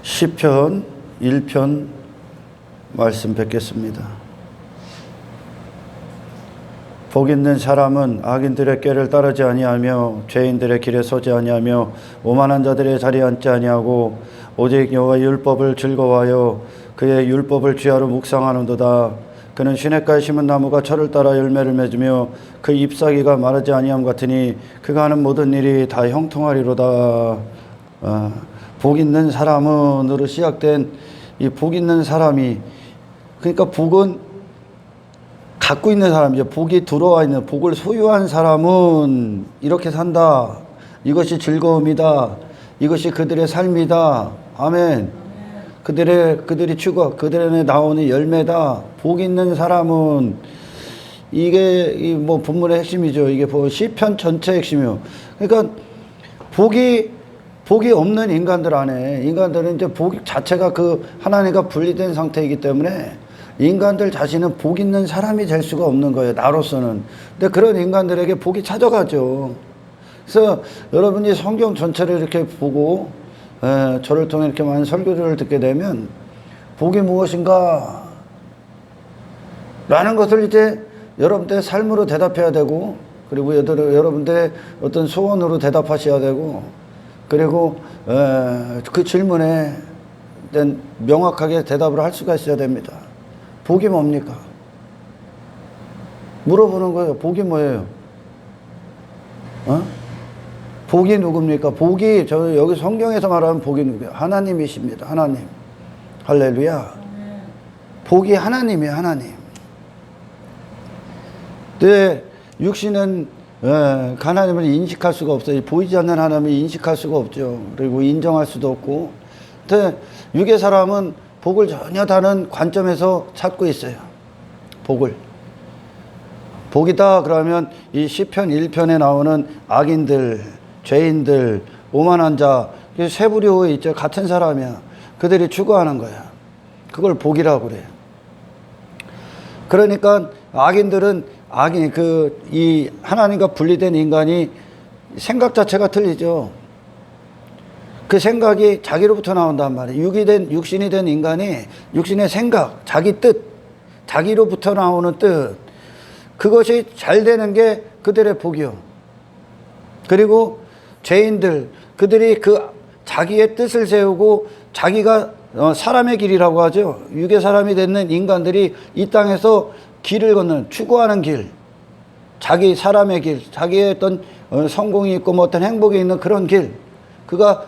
시편 1편 말씀 뵙겠습니다. 복 있는 사람은 악인들의 꾀를 따르지 아니하며 죄인들의 길에 서지 아니하며 오만한 자들의 자리에 앉지 아니하고 오직 여호와의 율법을 즐거워하여 그의 율법을 주야로 묵상하는도다. 그는 시냇가에 심은 나무가 철을 따라 열매를 맺으며 그 잎사귀가 마르지 아니함 같으니 그가 하는 모든 일이 다 형통하리로다. 복 있는 사람은으로 시작된 이 복 있는 사람이, 그러니까 복은 갖고 있는 사람이죠. 복이 들어와 있는, 복을 소유한 사람은 이렇게 산다. 이것이 즐거움이다. 이것이 그들의 삶이다. 아멘. 그들이 추구, 그들에 나오는 열매다. 복 있는 사람은, 이게 뭐 본문의 핵심이죠. 이게 시편 전체 핵심이요. 그러니까 복이 없는 인간들 안에, 인간들은 이제 복 자체가 그 하나님과 분리된 상태이기 때문에 인간들 자신은 복 있는 사람이 될 수가 없는 거예요, 나로서는. 근데 그런 인간들에게 복이 찾아가죠. 그래서 여러분이 성경 전체를 이렇게 보고 저를 통해 이렇게 많은 설교를 듣게 되면 복이 무엇인가 라는 것을 이제 여러분들의 삶으로 대답해야 되고, 그리고 여러분들의 어떤 소원으로 대답하셔야 되고, 그리고 그 질문에 대한 명확하게 대답을 할 수가 있어야 됩니다. 복이 뭡니까? 물어보는 거예요. 복이 뭐예요? 복이 누굽니까? 복이, 저 여기 성경에서 말하는 복이 누구예요? 하나님이십니다. 하나님. 할렐루야. 복이 하나님이에요. 하나님. 네, 육신은 하나님을 인식할 수가 없어요. 보이지 않는 하나님을 인식할 수가 없죠. 그리고 인정할 수도 없고. 근데 육의 사람은 복을 전혀 다른 관점에서 찾고 있어요. 복이다 그러면 이 시편 1편에 나오는 악인들, 죄인들, 오만한 자, 세 부류에 있죠. 같은 사람이야. 그들이 추구하는 거야. 그걸 복이라고 그래요. 그러니까 악인들은 이 하나님과 분리된 인간이 생각 자체가 틀리죠. 그 생각이 자기로부터 나온단 말이에요. 육신이 된 인간이 육신의 생각, 자기 뜻, 자기로부터 나오는 뜻, 그것이 잘 되는 게 그들의 복이요. 그리고 죄인들, 그들이 그 자기의 뜻을 세우고 자기가 사람의 길이라고 하죠. 육의 사람이 되는 인간들이 이 땅에서 길을 걷는, 추구하는 길, 자기 사람의 길, 자기의 어떤 성공이 있고 뭐 어떤 행복이 있는 그런 길, 그가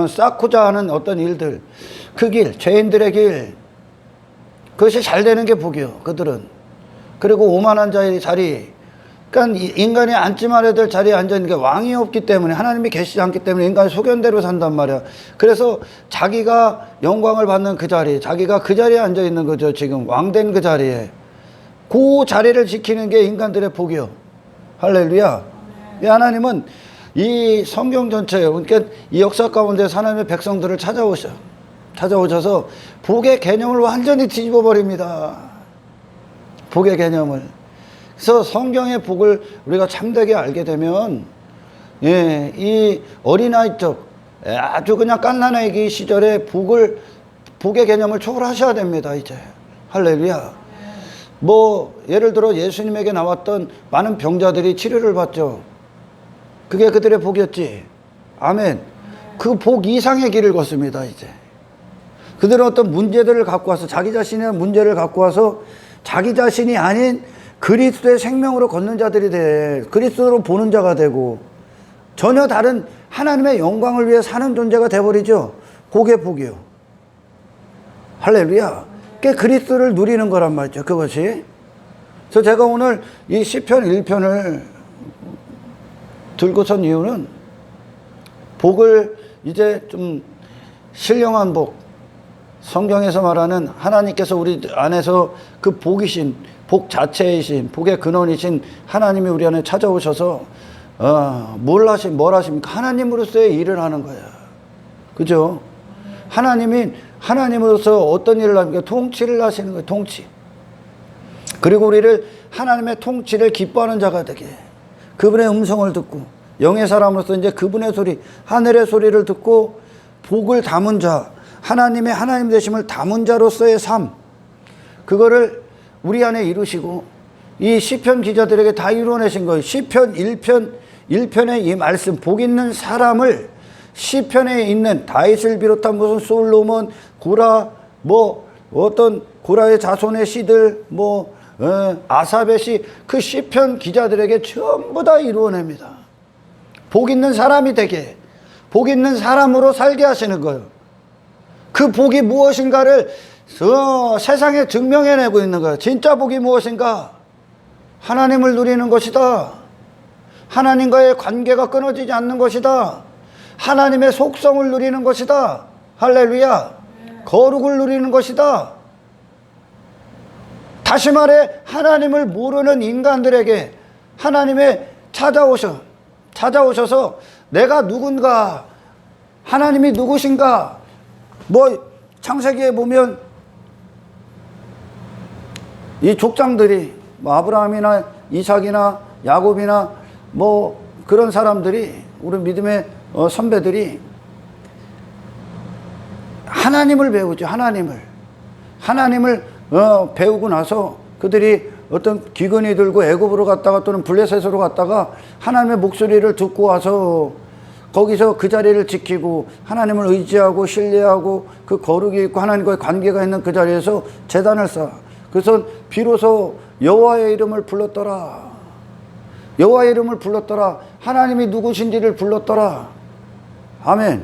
쌓고자 하는 어떤 일들, 그 길, 죄인들의 길, 그것이 잘 되는 게 복이요, 그들은. 그리고 오만한 자의 자리, 그러니까 인간이 앉지 말아야 될 자리에 앉아있는 게 왕이 없기 때문에, 하나님이 계시지 않기 때문에 인간이 소견대로 산단 말이야. 그래서 자기가 영광을 받는 그 자리, 자기가 그 자리에 앉아있는 거죠. 지금 왕된 그 자리에. 그 자리를 지키는 게 인간들의 복이요. 할렐루야. 이 하나님은 이 성경 전체에, 그러니까 이 역사 가운데 하나님의 백성들을 찾아오셔서 복의 개념을 완전히 뒤집어 버립니다. 복의 개념을. 그래서 성경의 복을 우리가 참되게 알게 되면, 이 어린아이적 아주 그냥 갓난아기 시절에 복의 개념을 초월하셔야 됩니다, 이제. 할렐루야. 뭐 예를 들어 예수님에게 나왔던 많은 병자들이 치료를 받죠. 그게 그들의 복이었지. 아멘. 그 복 이상의 길을 걷습니다, 이제. 그들은 어떤 문제들을 갖고 와서, 자기 자신의 문제를 갖고 와서 자기 자신이 아닌 그리스도의 생명으로 걷는 자들이 돼. 그리스도로 보는 자가 되고 전혀 다른 하나님의 영광을 위해 사는 존재가 돼버리죠. 그게 복이요. 할렐루야. 그게 그리스도를 누리는 거란 말이죠, 그것이. 그래서 제가 오늘 이 시편 1편을 들고 선 이유는, 복을 이제 좀 신령한 복, 성경에서 말하는 하나님께서 우리 안에서 그 복이신, 복 자체이신, 복의 근원이신 하나님이 우리 안에 찾아오셔서 뭘 하십니까? 하나님으로서의 일을 하는 거야. 그죠? 하나님으로서 어떤 일을 합니까? 통치를 하시는 거예요, 통치. 그리고 우리를 하나님의 통치를 기뻐하는 자가 되게, 그분의 음성을 듣고, 영의 사람으로서 이제 그분의 소리, 하늘의 소리를 듣고 복을 담은 자, 하나님의 하나님 되심을 담은 자로서의 삶, 그거를 우리 안에 이루시고 이 시편 기자들에게 다 이루어내신 거예요. 시편 1편의 이 말씀, 복 있는 사람을 시편에 있는 다윗을 비롯한 무슨 솔로몬, 고라, 어떤 고라의 자손의 시들, 아삽의 시, 그 시편 기자들에게 전부 다 이루어냅니다. 복 있는 사람이 되게, 복 있는 사람으로 살게 하시는 거예요. 그 복이 무엇인가를 세상에 증명해내고 있는 거예요. 진짜 복이 무엇인가? 하나님을 누리는 것이다. 하나님과의 관계가 끊어지지 않는 것이다. 하나님의 속성을 누리는 것이다. 할렐루야. 거룩을 누리는 것이다. 다시 말해 하나님을 모르는 인간들에게 하나님의 찾아오셔서 내가 누군가, 하나님이 누구신가. 창세기에 보면 이 족장들이 아브라함이나 이삭이나 야곱이나 그런 사람들이, 우리 믿음의 선배들이 하나님을 배우죠. 하나님을 배우고 나서 그들이 어떤 기근이 들고 애굽으로 갔다가 또는 블레셋으로 갔다가 하나님의 목소리를 듣고 와서 거기서 그 자리를 지키고 하나님을 의지하고 신뢰하고 그 거룩이 있고 하나님과의 관계가 있는 그 자리에서 제단을 쌓아. 그래서 비로소 여호와의 이름을 불렀더라. 여호와의 이름을 불렀더라. 하나님이 누구신지를 불렀더라. 아멘.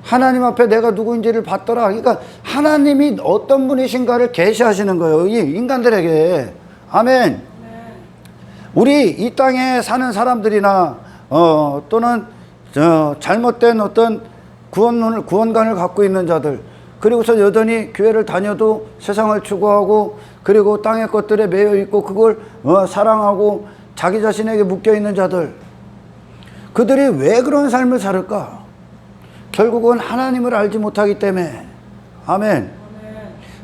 하나님 앞에 내가 누구인지를 봤더라. 그러니까 하나님이 어떤 분이신가를 계시하시는 거예요, 이 인간들에게. 아멘. 우리 이 땅에 사는 사람들이나 또는 잘못된 어떤 구원관을 갖고 있는 자들, 그리고서 여전히 교회를 다녀도 세상을 추구하고 그리고 땅의 것들에 매여 있고 그걸 사랑하고 자기 자신에게 묶여 있는 자들, 그들이 왜 그런 삶을 살을까? 결국은 하나님을 알지 못하기 때문에. 아멘.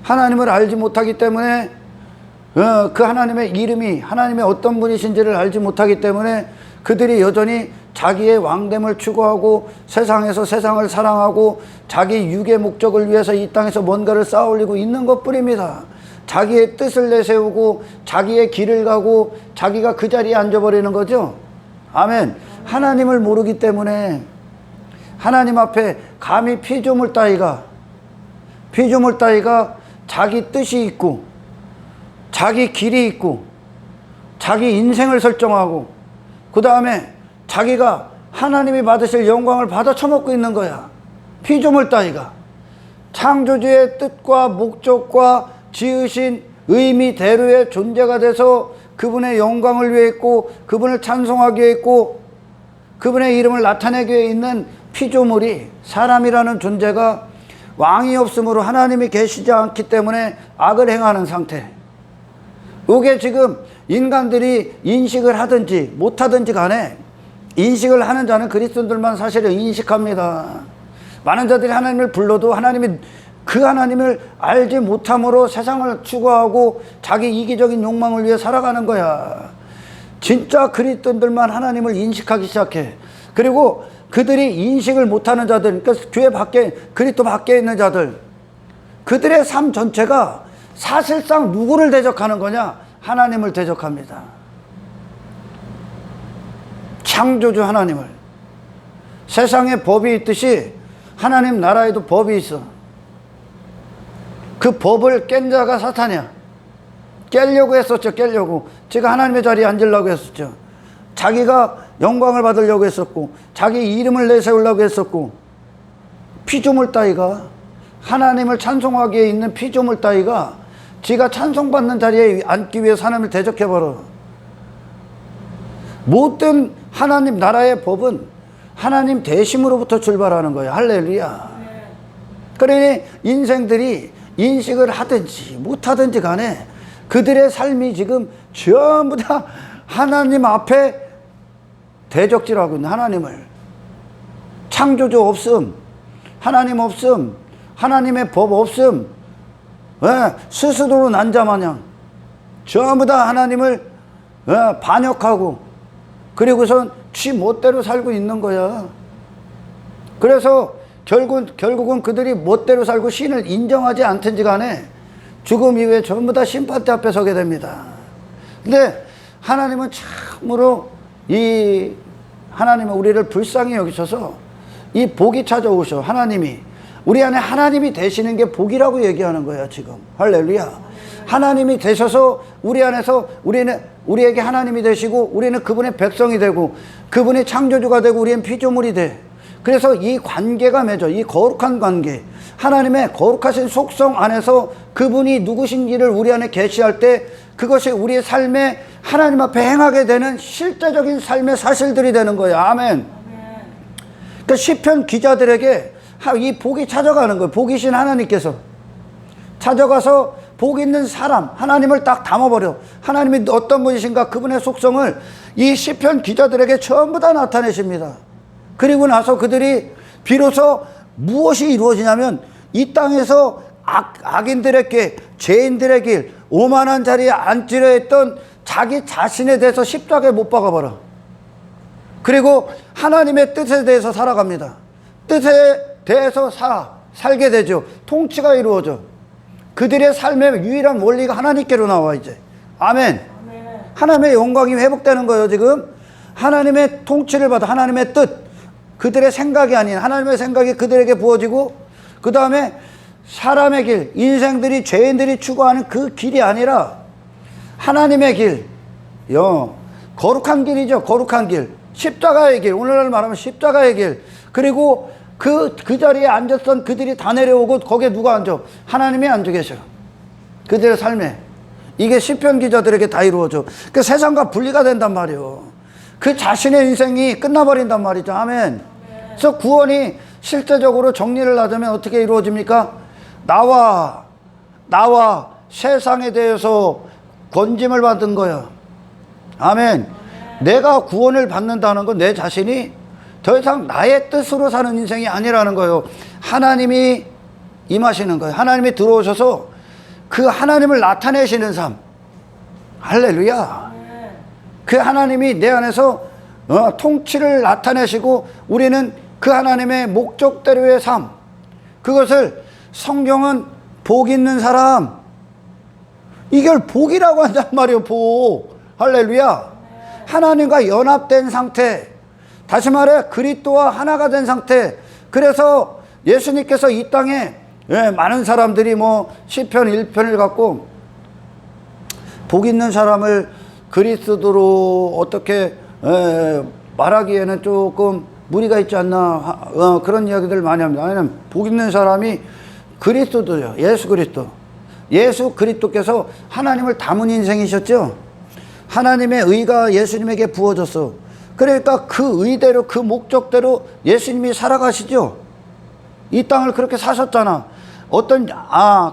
하나님을 알지 못하기 때문에, 그 하나님의 이름이 하나님의 어떤 분이신지를 알지 못하기 때문에 그들이 여전히 자기의 왕됨을 추구하고 세상에서 세상을 사랑하고 자기 육의 목적을 위해서 이 땅에서 뭔가를 쌓아 올리고 있는 것뿐입니다. 자기의 뜻을 내세우고 자기의 길을 가고 자기가 그 자리에 앉아버리는 거죠. 아멘. 하나님을 모르기 때문에 하나님 앞에 감히 피조물 따위가 자기 뜻이 있고 자기 길이 있고 자기 인생을 설정하고 그 다음에 자기가 하나님이 받으실 영광을 받아 처먹고 있는 거야. 피조물 따위가 창조주의 뜻과 목적과 지으신 의미대로의 존재가 돼서 그분의 영광을 위해 있고 그분을 찬송하기 위해 있고 그분의 이름을 나타내기 위해 있는 피조물이, 사람이라는 존재가 왕이 없으므로 하나님이 계시지 않기 때문에 악을 행하는 상태. 이게 지금 인간들이 인식을 하든지 못하든지 간에 인식을 하는 자는 그리스도인들만 사실은 인식합니다. 많은 자들이 하나님을 불러도 그 하나님을 알지 못함으로 세상을 추구하고 자기 이기적인 욕망을 위해 살아가는 거야. 진짜 그리스도인들만 하나님을 인식하기 시작해. 그리고 그들이 인식을 못하는 자들, 그러니까 교회 밖에, 그리스도 밖에 있는 자들, 그들의 삶 전체가 사실상 누구를 대적하는 거냐? 하나님을 대적합니다. 창조주 하나님을. 세상에 법이 있듯이 하나님 나라에도 법이 있어. 그 법을 깬 자가 사탄이야. 깨려고 했었죠. 제가 하나님의 자리에 앉으려고 했었죠. 자기가 영광을 받으려고 했었고 자기 이름을 내세우려고 했었고, 피조물 따위가, 하나님을 찬송하기에 있는 피조물 따위가 지가 찬송받는 자리에 앉기 위해 하나님을 대적해버려. 모든 하나님 나라의 법은 하나님 대심으로부터 출발하는 거예요. 할렐루야. 그러니 인생들이 인식을 하든지 못하든지 간에 그들의 삶이 지금 전부 다 하나님 앞에 대적질하고 있는, 하나님을. 창조주 없음, 하나님 없음, 하나님의 법 없음, 스스로로 난 자마냥 전부 다 하나님을 반역하고 그리고선 지 멋대로 살고 있는 거야. 그래서 결국은 그들이 멋대로 살고 신을 인정하지 않든지 간에 죽음 이후에 전부 다 심판대 앞에 서게 됩니다. 근데 하나님은 참으로 하나님은 우리를 불쌍히 여기셔서 이 복이 찾아오셔. 하나님이 우리 안에 하나님이 되시는 게 복이라고 얘기하는 거예요 지금. 할렐루야. 하나님이 되셔서 우리 안에서 우리에게 하나님이 되시고 우리는 그분의 백성이 되고 그분의 창조주가 되고 우리는 피조물이 돼. 그래서 이 관계가 맺어. 이 거룩한 관계, 하나님의 거룩하신 속성 안에서 그분이 누구신지를 우리 안에 계시할 때 그것이 우리의 삶에 하나님 앞에 행하게 되는 실제적인 삶의 사실들이 되는 거예요. 아멘. 그러니까 시편 기자들에게 이 복이 찾아가는 거예요. 복이신 하나님께서 찾아가서 복 있는 사람, 하나님을 딱 담아버려. 하나님이 어떤 분이신가, 그분의 속성을 이 시편 기자들에게 전부 다 나타내십니다. 그리고 나서 그들이 비로소 무엇이 이루어지냐면 이 땅에서 악인들의 길, 죄인들의 길, 오만한 자리에 앉으려 했던 자기 자신에 대해서 십자가에 못 박아버려. 그리고 하나님의 뜻에 대해서 살아갑니다. 뜻에 대해서 살게 되죠. 통치가 이루어져. 그들의 삶의 유일한 원리가 하나님께로 나와 이제. 아멘. 하나님의 영광이 회복되는 거예요 지금. 하나님의 통치를 받아. 하나님의 뜻, 그들의 생각이 아닌 하나님의 생각이 그들에게 부어지고, 그 다음에 사람의 길, 인생들이 죄인들이 추구하는 그 길이 아니라 하나님의 길, 거룩한 길이죠. 거룩한 길, 십자가의 길, 오늘날 말하면 십자가의 길. 그리고 그 자리에 앉았던 그들이 다 내려오고 거기에 누가 앉아? 하나님이 앉아 계셔. 그들의 삶에. 이게 시편 기자들에게 다 이루어져. 그 세상과 분리가 된단 말이에요. 그 자신의 인생이 끝나버린단 말이죠. 아멘. 그래서 구원이 실제적으로 정리를 하자면 어떻게 이루어집니까? 나와 세상에 대해서 건짐을 받은 거야. 아멘. 내가 구원을 받는다는 건 내 자신이 더 이상 나의 뜻으로 사는 인생이 아니라는 거예요. 하나님이 임하시는 거예요. 하나님이 들어오셔서 그 하나님을 나타내시는 삶. 할렐루야. 그 하나님이 내 안에서 통치를 나타내시고 우리는 그 하나님의 목적대로의 삶, 그것을 성경은 복 있는 사람, 이걸 복이라고 한단 말이에요. 복. 할렐루야. 하나님과 연합된 상태, 다시 말해 그리스도와 하나가 된 상태. 그래서 예수님께서 이 땅에 많은 사람들이 시편 1편을 갖고 복 있는 사람을 그리스도로 어떻게 말하기에는 조금 무리가 있지 않나, 그런 이야기들 많이 합니다. 왜냐하면 복 있는 사람이 그리스도도요. 예수 그리스도. 예수 그리스도께서 하나님을 담은 인생이셨죠. 하나님의 의가 예수님에게 부어졌어. 그러니까 그 의대로, 그 목적대로 예수님이 살아가시죠. 이 땅을 그렇게 사셨잖아.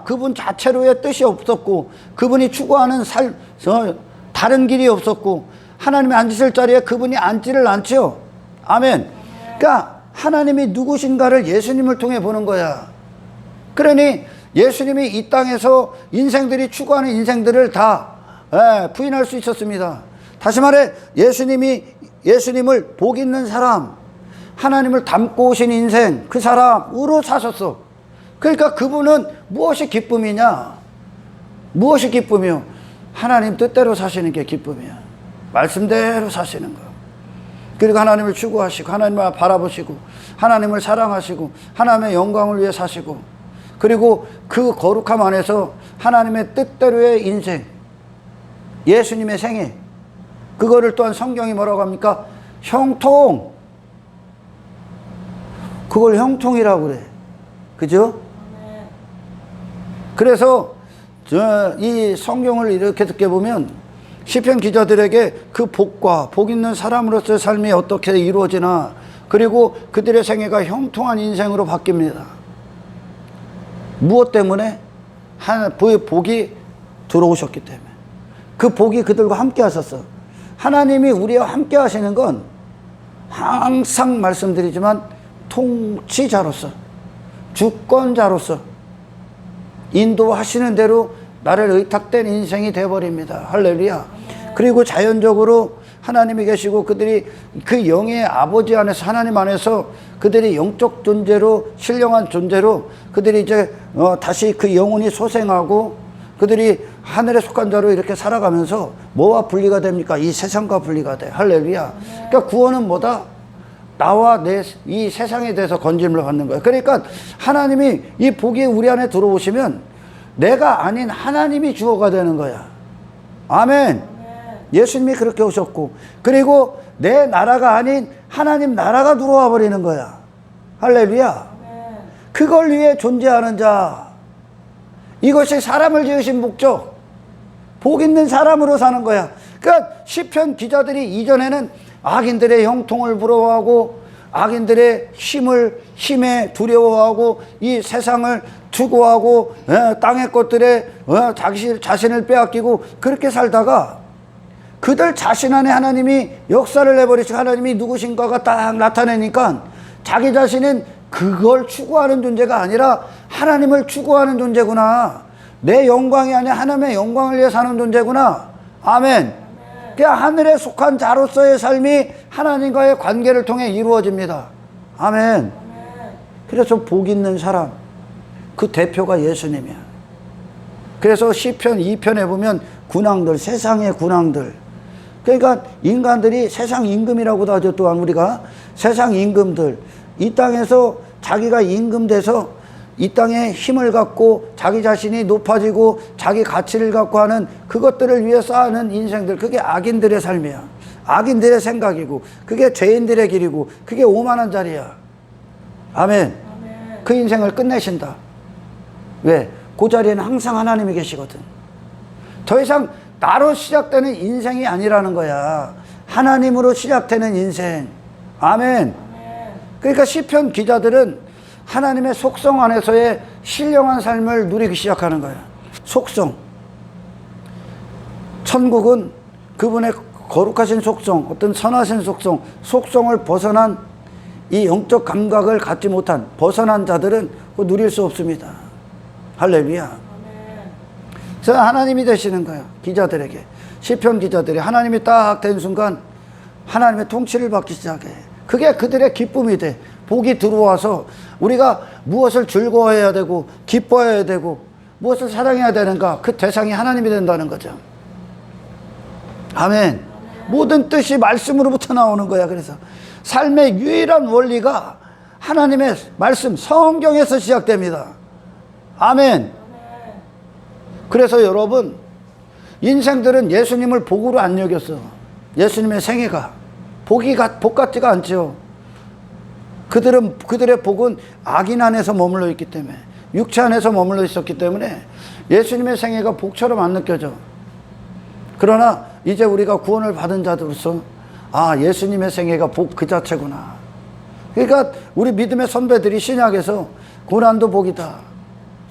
그분 자체로의 뜻이 없었고, 그분이 추구하는 다른 길이 없었고, 하나님이 앉으실 자리에 그분이 앉지를 않죠. 아멘. 그러니까 하나님이 누구신가를 예수님을 통해 보는 거야. 그러니 예수님이 이 땅에서 인생들이 추구하는 인생들을 다 부인할 수 있었습니다. 다시 말해 예수님을 복 있는 사람, 하나님을 닮고 오신 인생, 그 사람으로 사셨어. 그러니까 그분은 무엇이 기쁨이냐? 무엇이 기쁨이요? 하나님 뜻대로 사시는 게 기쁨이야. 말씀대로 사시는 거. 그리고 하나님을 추구하시고, 하나님을 바라보시고, 하나님을 사랑하시고, 하나님의 영광을 위해 사시고, 그리고 그 거룩함 안에서 하나님의 뜻대로의 인생, 예수님의 생애, 그거를 또한 성경이 뭐라고 합니까? 형통. 그걸 형통이라고 그래. 그죠? 그래서 이 성경을 이렇게 듣게 보면 시편 기자들에게 그 복과 복 있는 사람으로서의 삶이 어떻게 이루어지나, 그리고 그들의 생애가 형통한 인생으로 바뀝니다. 무엇 때문에? 복이 들어오셨기 때문에. 그 복이 그들과 함께 하셨어. 하나님이 우리와 함께 하시는 건 항상 말씀드리지만 통치자로서, 주권자로서 인도하시는 대로 나를 의탁된 인생이 되어버립니다. 할렐루야. 그리고 자연적으로 하나님이 계시고 그들이 그 영의 아버지 안에서 하나님 안에서 그들이 영적 존재로 신령한 존재로 그들이 이제 다시 그 영혼이 소생하고 그들이 하늘에 속한 자로 이렇게 살아가면서 뭐와 분리가 됩니까? 이 세상과 분리가 돼. 할렐루야. 그러니까 구원은 뭐다? 나와 이 세상에 대해서 건짐을 받는 거예요. 그러니까 하나님이 이 복이 우리 안에 들어오시면 내가 아닌 하나님이 주어가 되는 거야. 아멘. 예수님이 그렇게 오셨고 그리고 내 나라가 아닌 하나님 나라가 들어와 버리는 거야. 할렐루야. 그걸 위해 존재하는 자. 이것이 사람을 지으신 목적. 복 있는 사람으로 사는 거야. 그러니까 시편 기자들이 이전에는 악인들의 형통을 부러워하고 악인들의 힘에 두려워하고 이 세상을 추구하고 땅의 것들에 자신을 빼앗기고 그렇게 살다가 그들 자신 안에 하나님이 역사를 내버리시고 하나님이 누구신가가 딱 나타내니까 자기 자신은 그걸 추구하는 존재가 아니라 하나님을 추구하는 존재구나. 내 영광이 아니라 하나님의 영광을 위해 사는 존재구나. 아멘. 그냥 하늘에 속한 자로서의 삶이 하나님과의 관계를 통해 이루어집니다. 아멘. 그래서 복 있는 사람 그 대표가 예수님이야. 그래서 시편 2편에 보면 군왕들, 세상의 군왕들, 그러니까 인간들이 세상 임금이라고도 하죠. 또한 우리가 세상 임금들, 이 땅에서 자기가 임금돼서 이 땅에 힘을 갖고 자기 자신이 높아지고 자기 가치를 갖고 하는 그것들을 위해서 하는 인생들, 그게 악인들의 삶이야. 악인들의 생각이고 그게 죄인들의 길이고 그게 오만한 자리야. 아멘. 그 인생을 끝내신다. 왜? 그 자리에는 항상 하나님이 계시거든. 더 이상 나로 시작되는 인생이 아니라는 거야. 하나님으로 시작되는 인생. 아멘. 그러니까 시편 기자들은 하나님의 속성 안에서의 신령한 삶을 누리기 시작하는 거야. 속성. 천국은 그분의 거룩하신 속성, 어떤 선하신 속성, 속성을 벗어난 이 영적 감각을 갖지 못한 벗어난 자들은 누릴 수 없습니다. 할렐루야. 그래서 하나님이 되시는 거예요. 기자들에게. 시편 기자들이 하나님이 딱 된 순간 하나님의 통치를 받기 시작해. 그게 그들의 기쁨이 돼. 복이 들어와서 우리가 무엇을 즐거워해야 되고 기뻐해야 되고 무엇을 사랑해야 되는가, 그 대상이 하나님이 된다는 거죠. 아멘. 모든 뜻이 말씀으로부터 나오는 거야. 그래서 삶의 유일한 원리가 하나님의 말씀, 성경에서 시작됩니다. 아멘. 그래서 여러분, 인생들은 예수님을 복으로 안 여겼어. 예수님의 생애가 복 같지가 않죠. 그들의 복은 악인 안에서 머물러 있기 때문에, 육체 안에서 머물러 있었기 때문에 예수님의 생애가 복처럼 안 느껴져. 그러나 이제 우리가 구원을 받은 자들로서 예수님의 생애가 복 그 자체구나. 그러니까 우리 믿음의 선배들이 신약에서 고난도 복이다,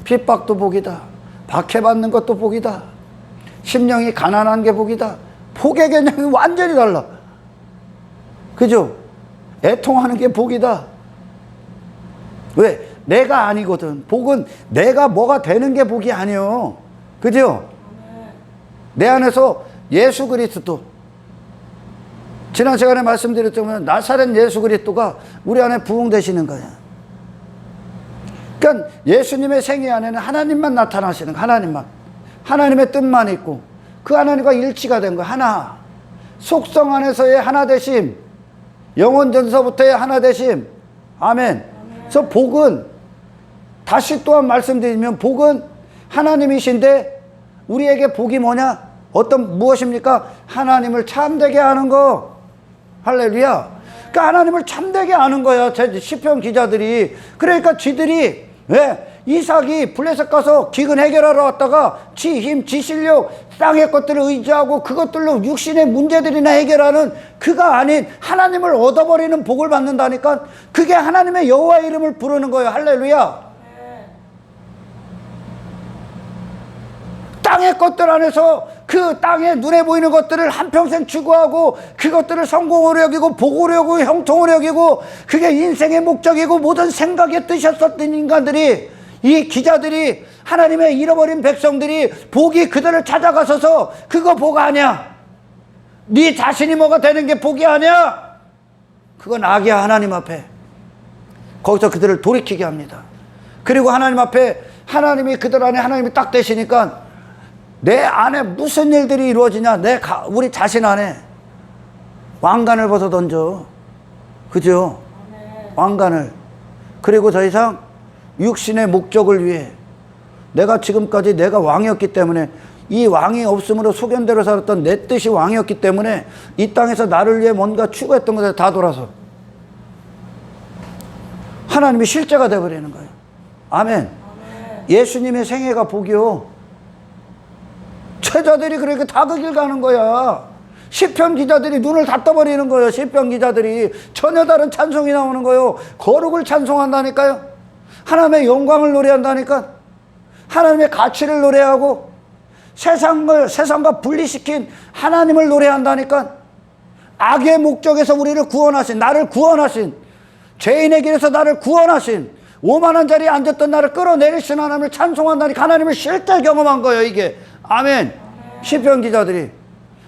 핍박도 복이다, 박해받는 것도 복이다, 심령이 가난한 게 복이다. 복의 개념이 완전히 달라. 그죠? 애통하는 게 복이다. 왜? 내가 아니거든. 복은 내가 뭐가 되는 게 복이 아니요. 그죠? 내 안에서 예수 그리스도, 지난 시간에 말씀드렸지만 나사렛 예수 그리스도가 우리 안에 부흥되시는 거야. 그러니까 예수님의 생애 안에는 하나님만 나타나시는 거야. 하나님만. 하나님의 뜻만 있고 그 하나님과 일치가 된 거야. 하나. 속성 안에서의 하나 되심, 영원 전서부터의 하나 되심. 아멘. 그래서 복은, 다시 또한 말씀드리면, 복은 하나님이신데 우리에게 복이 뭐냐? 무엇입니까? 하나님을 참되게 하는 거. 할렐루야. 그러니까 하나님을 참되게 하는 거야. 시편 기자들이. 그러니까 지들이 왜? 이삭이 블레셋 가서 기근 해결하러 왔다가 지 힘, 지 실력, 땅의 것들을 의지하고 그것들로 육신의 문제들이나 해결하는 그가 아닌 하나님을 얻어버리는 복을 받는다니까. 그게 하나님의 여호와의 이름을 부르는 거예요. 할렐루야. 땅의 것들 안에서 그 땅에 눈에 보이는 것들을 한평생 추구하고 그것들을 성공으로 여기고 복으로 여기고 형통으로 여기고 그게 인생의 목적이고 모든 생각의 뜻이었던 인간들이, 이 기자들이, 하나님의 잃어버린 백성들이 복이 그들을 찾아가서서 그거 복 아니야. 네 자신이 뭐가 되는 게 복이 아니야. 그건 악이야. 하나님 앞에. 거기서 그들을 돌이키게 합니다. 그리고 하나님 앞에 하나님이 그들 안에 하나님이 딱 되시니까 내 안에 무슨 일들이 이루어지냐. 우리 자신 안에 왕관을 벗어 던져. 그죠? 왕관을. 그리고 더 이상 육신의 목적을 위해 내가 지금까지 내가 왕이었기 때문에 이 왕이 없음으로 소견대로 살았던 내 뜻이 왕이었기 때문에 이 땅에서 나를 위해 뭔가 추구했던 것에 다 돌아서 하나님이 실제가 되어버리는 거예요. 아멘. 예수님의 생애가 복이요. 최자들이 그렇게 다 그 길 가는 거야. 시편 기자들이 눈을 다 떠버리는 거예요. 시편 기자들이 전혀 다른 찬송이 나오는 거예요. 거룩을 찬송한다니까요. 하나님의 영광을 노래한다니까. 하나님의 가치를 노래하고 세상과 분리시킨 하나님을 노래한다니까. 악의 목적에서 우리를 구원하신, 나를 구원하신, 죄인의 길에서 나를 구원하신, 오만한 자리에 앉았던 나를 끌어내리신 하나님을 찬송한다니까. 하나님을 실제 경험한 거예요, 이게. 아멘. 시편 기자들이.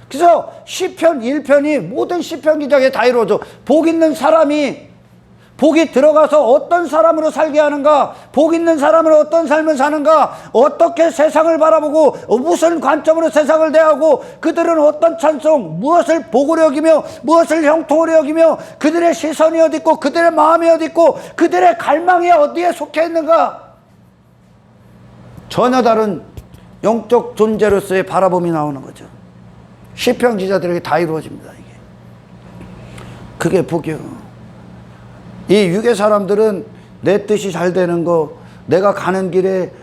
그래서 시편 1편이 모든 시편 기자에게 다 이루어져. 복 있는 사람이 복이 들어가서 어떤 사람으로 살게 하는가, 복 있는 사람으로 어떤 삶을 사는가, 어떻게 세상을 바라보고 무슨 관점으로 세상을 대하고 그들은 어떤 찬송, 무엇을 복으로 여기며 무엇을 형통으로 여기며 그들의 시선이 어디 있고 그들의 마음이 어디 있고 그들의 갈망이 어디에 속해 있는가. 전혀 다른 영적 존재로서의 바라봄이 나오는 거죠. 시편 기자들에게 다 이루어집니다. 이게. 그게 복이요. 이 육의 사람들은 내 뜻이 잘 되는 거, 내가 가는 길에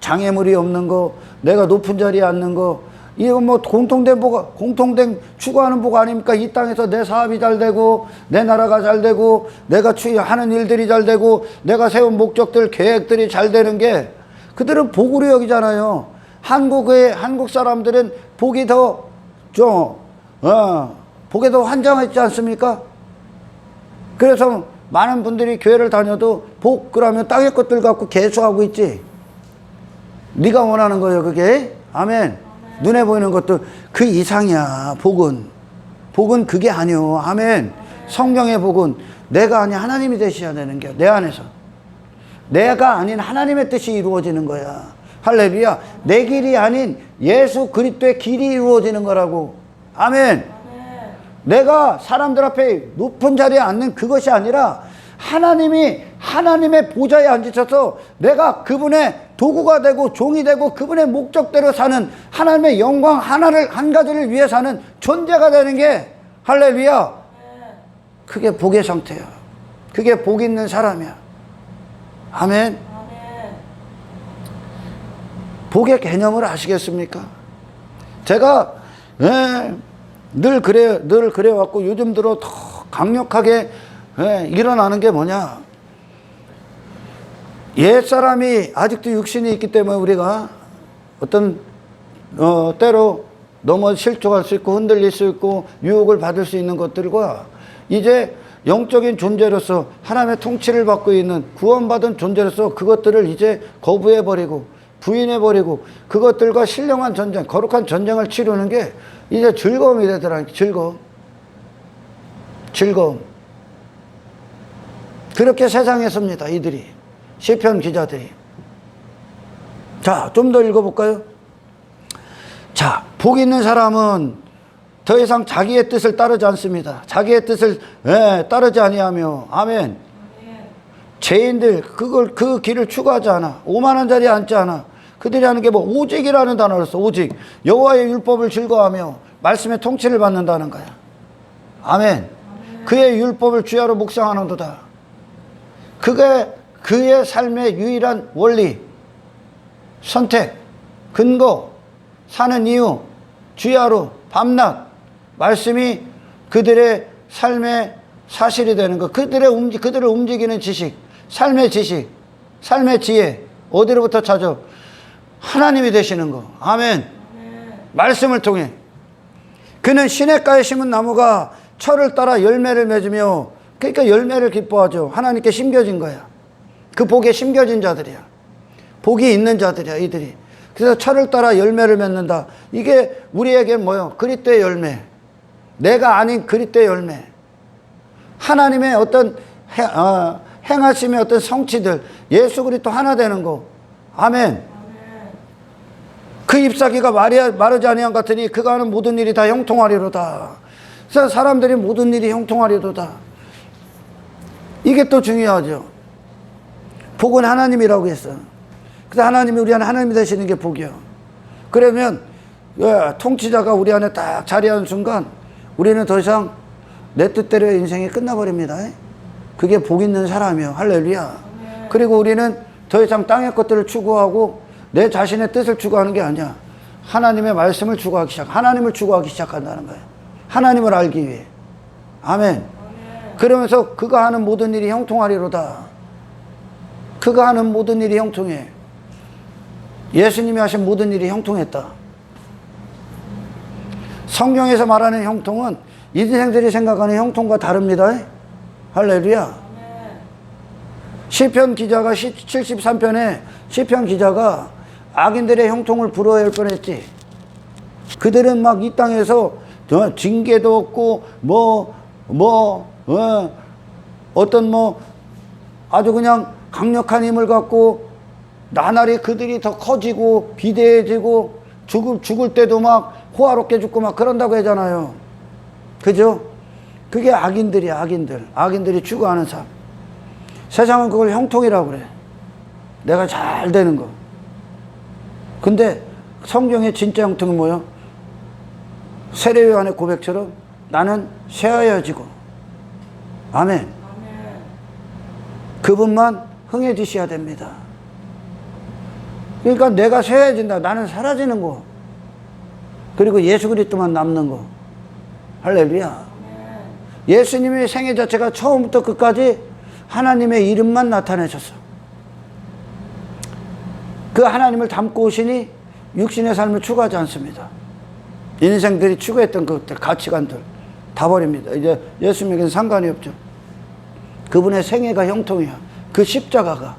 장애물이 없는 거, 내가 높은 자리에 앉는 거, 이거 뭐 공통된 추구하는 복 아닙니까? 이 땅에서 내 사업이 잘 되고 내 나라가 잘 되고 내가 하는 일들이 잘 되고 내가 세운 목적들 계획들이 잘 되는 게 그들은 복으로 여기잖아요. 한국 사람들은 복이 더 복에 더 환장했지 않습니까? 그래서 많은 분들이 교회를 다녀도 복 그러면 땅의 것들 갖고 개수하고 있지. 네가 원하는 거예요, 그게. 아멘. 눈에 보이는 것도 그 이상이야. 복은 그게 아니요. 아멘. 성경의 복은 내가 아닌 하나님이 되셔야 되는 게 내 안에서. 내가 아닌 하나님의 뜻이 이루어지는 거야. 할렐루야. 내 길이 아닌 예수 그리스도의 길이 이루어지는 거라고. 아멘. 내가 사람들 앞에 높은 자리에 앉는 그것이 아니라 하나님의 보좌에 앉으셔서 내가 그분의 도구가 되고 종이 되고 그분의 목적대로 사는 하나님의 영광 한 가지를 위해 사는 존재가 되는 게 할렐루야. 그게 복의 상태야. 그게 복 있는 사람이야. 아멘. 복의 개념을 아시겠습니까? 제가 늘 그래왔고 요즘 들어 더 강력하게 일어나는 게 뭐냐. 옛사람이 아직도 육신이 있기 때문에 우리가 어떤 때로 너무 실족할 수 있고 흔들릴 수 있고 유혹을 받을 수 있는 것들과 이제 영적인 존재로서 하나님의 통치를 받고 있는 구원받은 존재로서 그것들을 이제 거부해버리고 부인해버리고 그것들과 신령한 전쟁, 거룩한 전쟁을 치르는 게 이제 즐거움이 되더라. 즐거움. 그렇게 세상에 섭니다. 이들이. 시편 기자들이. 자, 좀 더 읽어볼까요? 자, 복 있는 사람은 더 이상 자기의 뜻을 따르지 않습니다. 자기의 뜻을 따르지 아니하며. 아멘. 죄인들 그 길을 추구하지 않아. 오만한 자리에 앉지 않아. 그들이 하는 게 뭐 오직이라는 단어를 써. 오직 여호와의 율법을 즐거워하며 말씀의 통치를 받는다는 거야. 아멘. 그의 율법을 주야로 묵상하는도다. 그게 그의 삶의 유일한 원리, 선택, 근거, 사는 이유, 주야로 밤낮 말씀이 그들의 삶의 사실이 되는 거. 그들을 움직이는 지식, 삶의 지식, 삶의 지혜 어디로부터 찾아? 하나님이 되시는 거. 아멘. 말씀을 통해. 그는 시냇가에 심은 나무가 철을 따라 열매를 맺으며, 그러니까 열매를 기뻐하죠. 하나님께 심겨진 거야. 그 복에 심겨진 자들이야. 복이 있는 자들이야, 이들이. 그래서 철을 따라 열매를 맺는다. 이게 우리에게 뭐요? 그리스도의 열매. 내가 아닌 그리스도의 열매. 하나님의 어떤 행하심의 어떤 성취들, 예수 그리스도 하나 되는 거. 아멘. 그 잎사귀가 마르지 아니한 같으니 그가 하는 모든 일이 다 형통하리로다. 그래서 사람들이 모든 일이 형통하리로다. 이게 또 중요하죠. 복은 하나님이라고 했어. 그래서 하나님이 우리 안에 하나님이 되시는 게 복이요. 그러면 통치자가 우리 안에 딱 자리하는 순간 우리는 더 이상 내 뜻대로의 인생이 끝나버립니다. 그게 복 있는 사람이요. 할렐루야. 그리고 우리는 더 이상 땅의 것들을 추구하고 내 자신의 뜻을 추구하는 게 아니야. 하나님의 말씀을 추구하기 하나님을 추구하기 시작한다는 거예요. 하나님을 알기 위해. 아멘. 그러면서 그가 하는 모든 일이 형통하리로다. 그가 하는 모든 일이 형통해. 예수님이 하신 모든 일이 형통했다. 성경에서 말하는 형통은 인생들이 생각하는 형통과 다릅니다. 할렐루야. 시편 기자가 73편에 시편 기자가 악인들의 형통을 부러워할 뻔했지. 그들은 막 이 땅에서 징계도 없고 어떤 아주 그냥 강력한 힘을 갖고 나날이 그들이 더 커지고 비대해지고 죽을 때도 막 호화롭게 죽고 막 그런다고 하잖아요. 그죠? 그게 악인들이야. 악인들이 추구하는 삶. 세상은 그걸 형통이라고 그래. 내가 잘 되는 거. 근데 성경의 진짜 형통은 뭐예요? 세례요한의 고백처럼 나는 쇠하여지고. 아멘. 그분만 흥해지셔야 됩니다. 그러니까 내가 쇠해진다. 나는 사라지는 거. 그리고 예수 그리스도만 남는 거. 할렐루야. 예수님의 생애 자체가 처음부터 끝까지 하나님의 이름만 나타내셨어. 그 하나님을 담고 오시니 육신의 삶을 추구하지 않습니다. 인생들이 추구했던 것들, 가치관들 다 버립니다. 이제 예수님에게는 상관이 없죠. 그분의 생애가 형통이야. 그 십자가가.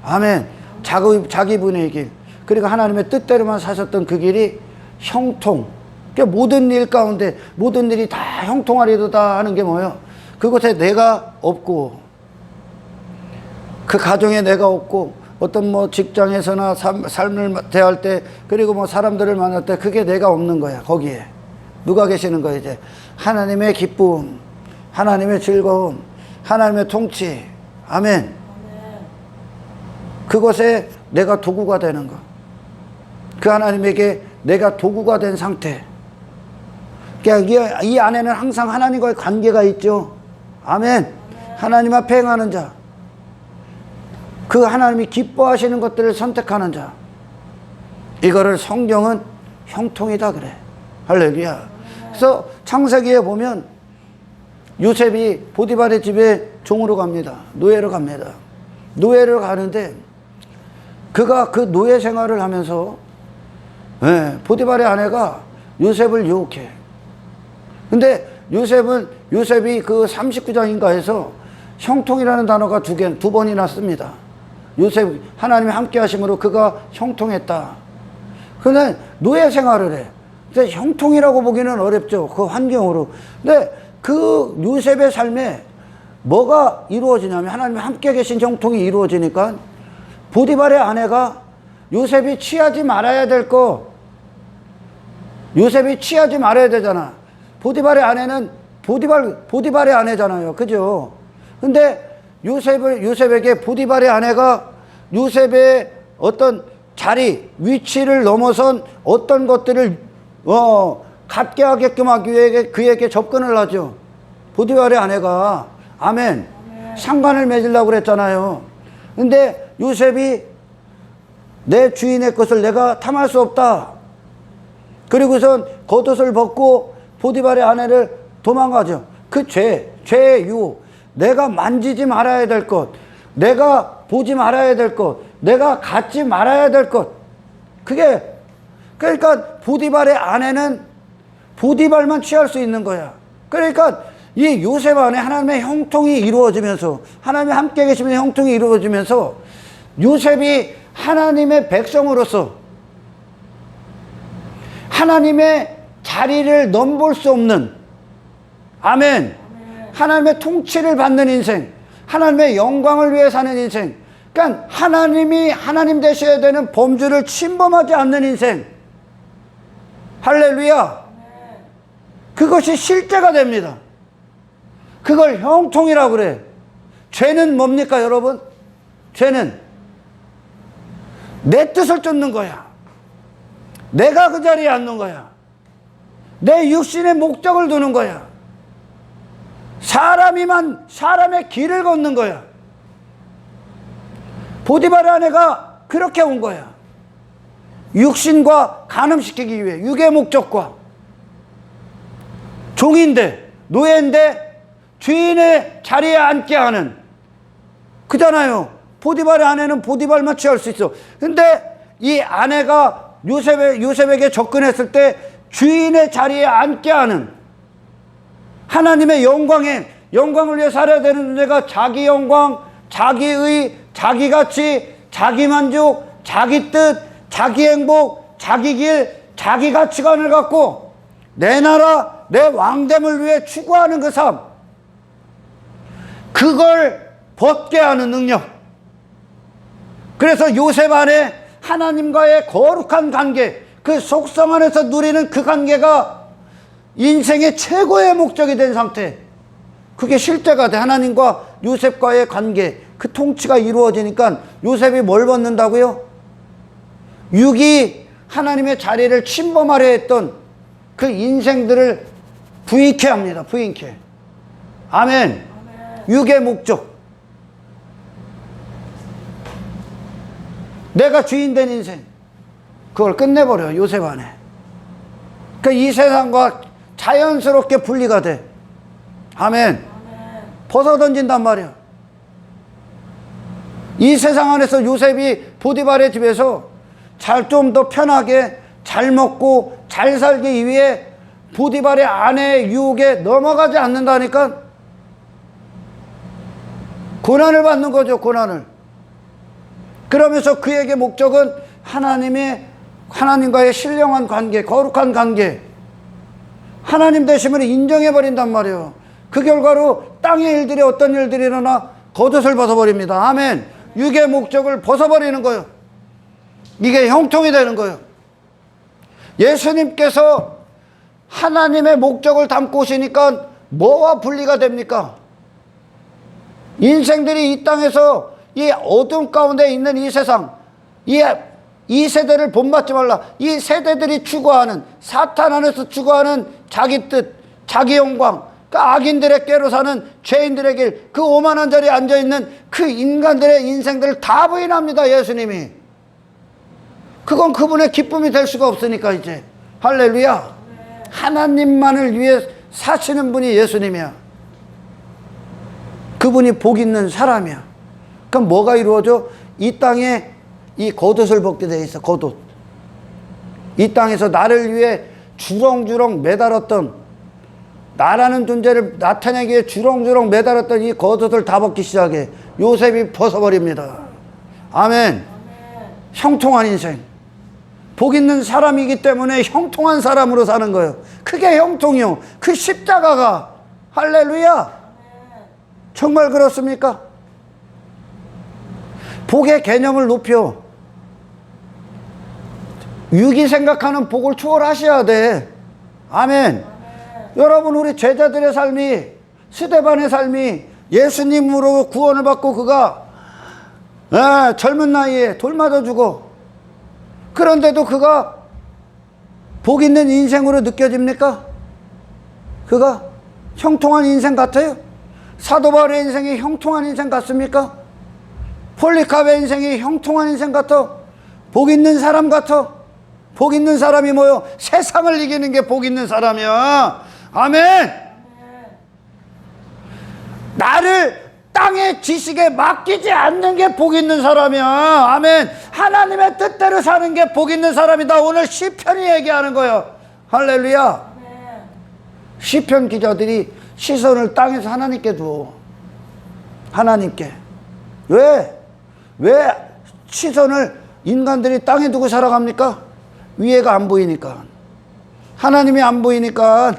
아멘. 자기분의 길. 그리고 하나님의 뜻대로만 사셨던 그 길이 형통. 그러니까 모든 일 가운데 모든 일이 다 형통하리로다 하는 게 뭐예요? 그곳에 내가 없고, 그 가정에 내가 없고, 어떤 직장에서나 삶을 대할 때, 그리고 사람들을 만날 때 그게 내가 없는 거야. 거기에 누가 계시는 거야? 이제 하나님의 기쁨, 하나님의 즐거움, 하나님의 통치. 아멘. 그것에 내가 도구가 되는 거. 그 하나님에게 내가 도구가 된 상태. 그러니까 이 안에는 항상 하나님과의 관계가 있죠. 아멘. 하나님 앞에 행하는 자. 그 하나님이 기뻐하시는 것들을 선택하는 자. 이거를 성경은 형통이다 그래. 할렐루야. 그래서 창세기에 보면 요셉이 보디발의 집에 종으로 갑니다. 노예로 갑니다. 노예를 가는데 그가 그 노예 생활을 하면서 보디발의 아내가 요셉을 유혹해. 근데 요셉이 그 39장인가에서 형통이라는 단어가 두 번이나 씁니다. 요셉 하나님이 함께 하심으로 그가 형통했다. 그런데 노예 생활을 해. 근데 형통이라고 보기는 어렵죠. 그 환경으로. 근데 그 요셉의 삶에 뭐가 이루어지냐면 하나님이 함께 계신 형통이 이루어지니까 보디발의 아내가 요셉이 취하지 말아야 될 거, 요셉이 취하지 말아야 되잖아. 보디발의 아내는 보디발의 아내잖아요. 그죠? 근데 요셉에게 보디발의 아내가 요셉의 어떤 자리, 위치를 넘어선 어떤 것들을 갖게 하게끔 하기 위해 그에게 접근을 하죠. 보디발의 아내가. 아멘. 상관을 맺으려고 그랬잖아요. 근데 요셉이 내 주인의 것을 내가 탐할 수 없다. 그리고선 겉옷을 벗고 보디발의 아내를 도망가죠. 그 죄의 유혹. 내가 만지지 말아야 될 것, 내가 보지 말아야 될 것, 내가 갖지 말아야 될 것. 그러니까 보디발의 아내는 보디발만 취할 수 있는 거야. 그러니까 이 요셉 안에 하나님의 형통이 이루어지면서, 하나님이 함께 계시면 형통이 이루어지면서 요셉이 하나님의 백성으로서 하나님의 자리를 넘볼 수 없는, 아멘, 하나님의 통치를 받는 인생, 하나님의 영광을 위해 사는 인생, 그러니까 하나님이 하나님 되셔야 되는 범주를 침범하지 않는 인생. 할렐루야. 그것이 실제가 됩니다. 그걸 형통이라고 그래. 죄는 뭡니까 여러분? 죄는 내 뜻을 쫓는 거야. 내가 그 자리에 앉는 거야. 내 육신의 목적을 두는 거야. 사람의 길을 걷는 거야. 보디발의 아내가 그렇게 온 거야. 육신과 간음시키기 위해, 육의 목적과. 종인데, 노예인데 주인의 자리에 앉게 하는, 그잖아요. 보디발의 아내는 보디발만 취할 수 있어. 근데 이 아내가 요셉에게 접근했을 때 주인의 자리에 앉게 하는, 하나님의 영광을 위해 살아야 되는 내가 자기 영광, 자기의, 자기 가치, 자기 만족, 자기 뜻, 자기 행복, 자기 길, 자기 가치관을 갖고 내 나라, 내 왕됨을 위해 추구하는 그 삶, 그걸 벗게 하는 능력. 그래서 요셉 안에 하나님과의 거룩한 관계, 그 속성 안에서 누리는 그 관계가 인생의 최고의 목적이 된 상태, 그게 실제가 돼. 하나님과 요셉과의 관계, 그 통치가 이루어지니까 요셉이 뭘 벗는다고요? 육이 하나님의 자리를 침범하려 했던 그 인생들을 부인케 합니다. 부인케. 아멘. 육의 목적, 내가 주인 된 인생, 그걸 끝내버려요. 요셉 안에. 그 이 세상과 자연스럽게 분리가 돼. 아멘. 벗어던진단 말이야. 이 세상 안에서 요셉이 보디발의 집에서 좀 더 편하게 잘 먹고 잘 살기 위해 보디발의 아내의 유혹에 넘어가지 않는다니까. 고난을 받는 거죠. 고난을. 그러면서 그에게 목적은 하나님과의 신령한 관계, 거룩한 관계, 하나님 되심을 인정해버린단 말이에요. 그 결과로 땅의 일들이, 어떤 일들이 일어나 겉옷을 벗어버립니다. 아멘. 육의 목적을 벗어버리는 거예요. 이게 형통이 되는 거예요. 예수님께서 하나님의 목적을 담고 오시니까 뭐와 분리가 됩니까? 인생들이 이 땅에서 이 어둠 가운데 있는 이 세상, 이 세대를 본받지 말라. 이 세대들이 추구하는, 사탄 안에서 추구하는 자기 뜻, 자기 영광, 그 악인들의 꾀로 사는 죄인들의 길, 그 오만한 자리에 앉아있는 그 인간들의 인생들을 다 부인합니다. 예수님이. 그건 그분의 기쁨이 될 수가 없으니까 이제. 할렐루야. 하나님만을 위해 사시는 분이 예수님이야. 그분이 복 있는 사람이야. 그럼 뭐가 이루어져? 이 땅에 이 겉옷을 벗게 돼 있어. 겉옷. 이 땅에서 나를 위해 주렁주렁 매달았던, 나라는 존재를 나타내기 위해 주렁주렁 매달았던 이 겉옷을 다 벗기 시작해. 요셉이 벗어버립니다. 아멘. 형통한 인생. 복 있는 사람이기 때문에 형통한 사람으로 사는 거예요. 그게 형통이요. 그 십자가가. 할렐루야. 정말 그렇습니까? 복의 개념을 높여. 육이 생각하는 복을 초월하셔야 돼. 아멘. 여러분, 우리 제자들의 삶이, 스데반의 삶이 예수님으로 구원을 받고 그가 젊은 나이에 돌 맞아 죽어. 그런데도 그가 복 있는 인생으로 느껴집니까? 그가 형통한 인생 같아요? 사도 바울의 인생이 형통한 인생 같습니까? 폴리카베의 인생이 형통한 인생 같아? 복 있는 사람 같아? 복 있는 사람이 뭐요? 세상을 이기는 게 복 있는 사람이야. 아멘. 나를 땅의 지식에 맡기지 않는 게 복 있는 사람이야. 아멘. 하나님의 뜻대로 사는 게 복 있는 사람이다. 오늘 시편이 얘기하는 거야. 할렐루야. 시편 기자들이 시선을 땅에서 하나님께 두어. 하나님께. 왜 시선을 인간들이 땅에 두고 살아갑니까? 위에가 안 보이니까. 하나님이 안 보이니까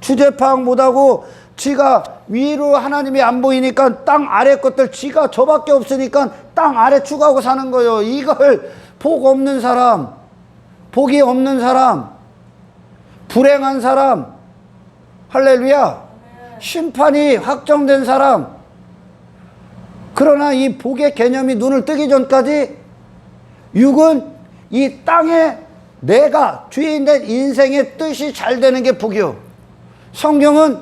주제 파악 못하고 지가 위로 하나님이 안 보이니까 땅 아래 것들 지가 저밖에 없으니까 땅 아래 추구하고 사는 거예요. 이걸 복 없는 사람, 복이 없는 사람, 불행한 사람, 할렐루야, 심판이 확정된 사람. 그러나 이 복의 개념이 눈을 뜨기 전까지 육은 이 땅에 내가 주인된 인생의 뜻이 잘 되는 게 복이요. 성경은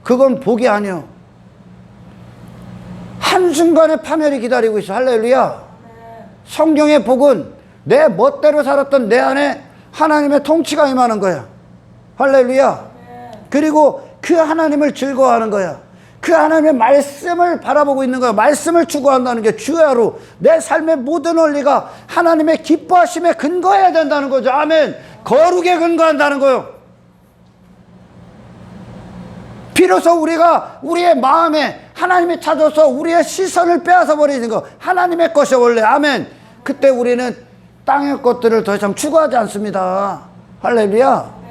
그건 복이 아니요. 한순간에 파멸이 기다리고 있어. 할렐루야. 성경의 복은 내 멋대로 살았던 내 안에 하나님의 통치가 임하는 거야. 할렐루야. 그리고 그 하나님을 즐거워하는 거야. 그 하나님의 말씀을 바라보고 있는 거야. 말씀을 추구한다는 게 주야로 내 삶의 모든 원리가 하나님의 기뻐하심에 근거해야 된다는 거죠. 아멘. 거룩에 근거한다는 거요. 비로소 우리가 우리의 마음에 하나님이 찾아서 우리의 시선을 빼앗아 버리는 거. 하나님의 것이 원래. 아멘. 그때 우리는 땅의 것들을 더 이상 추구하지 않습니다. 할렐루야.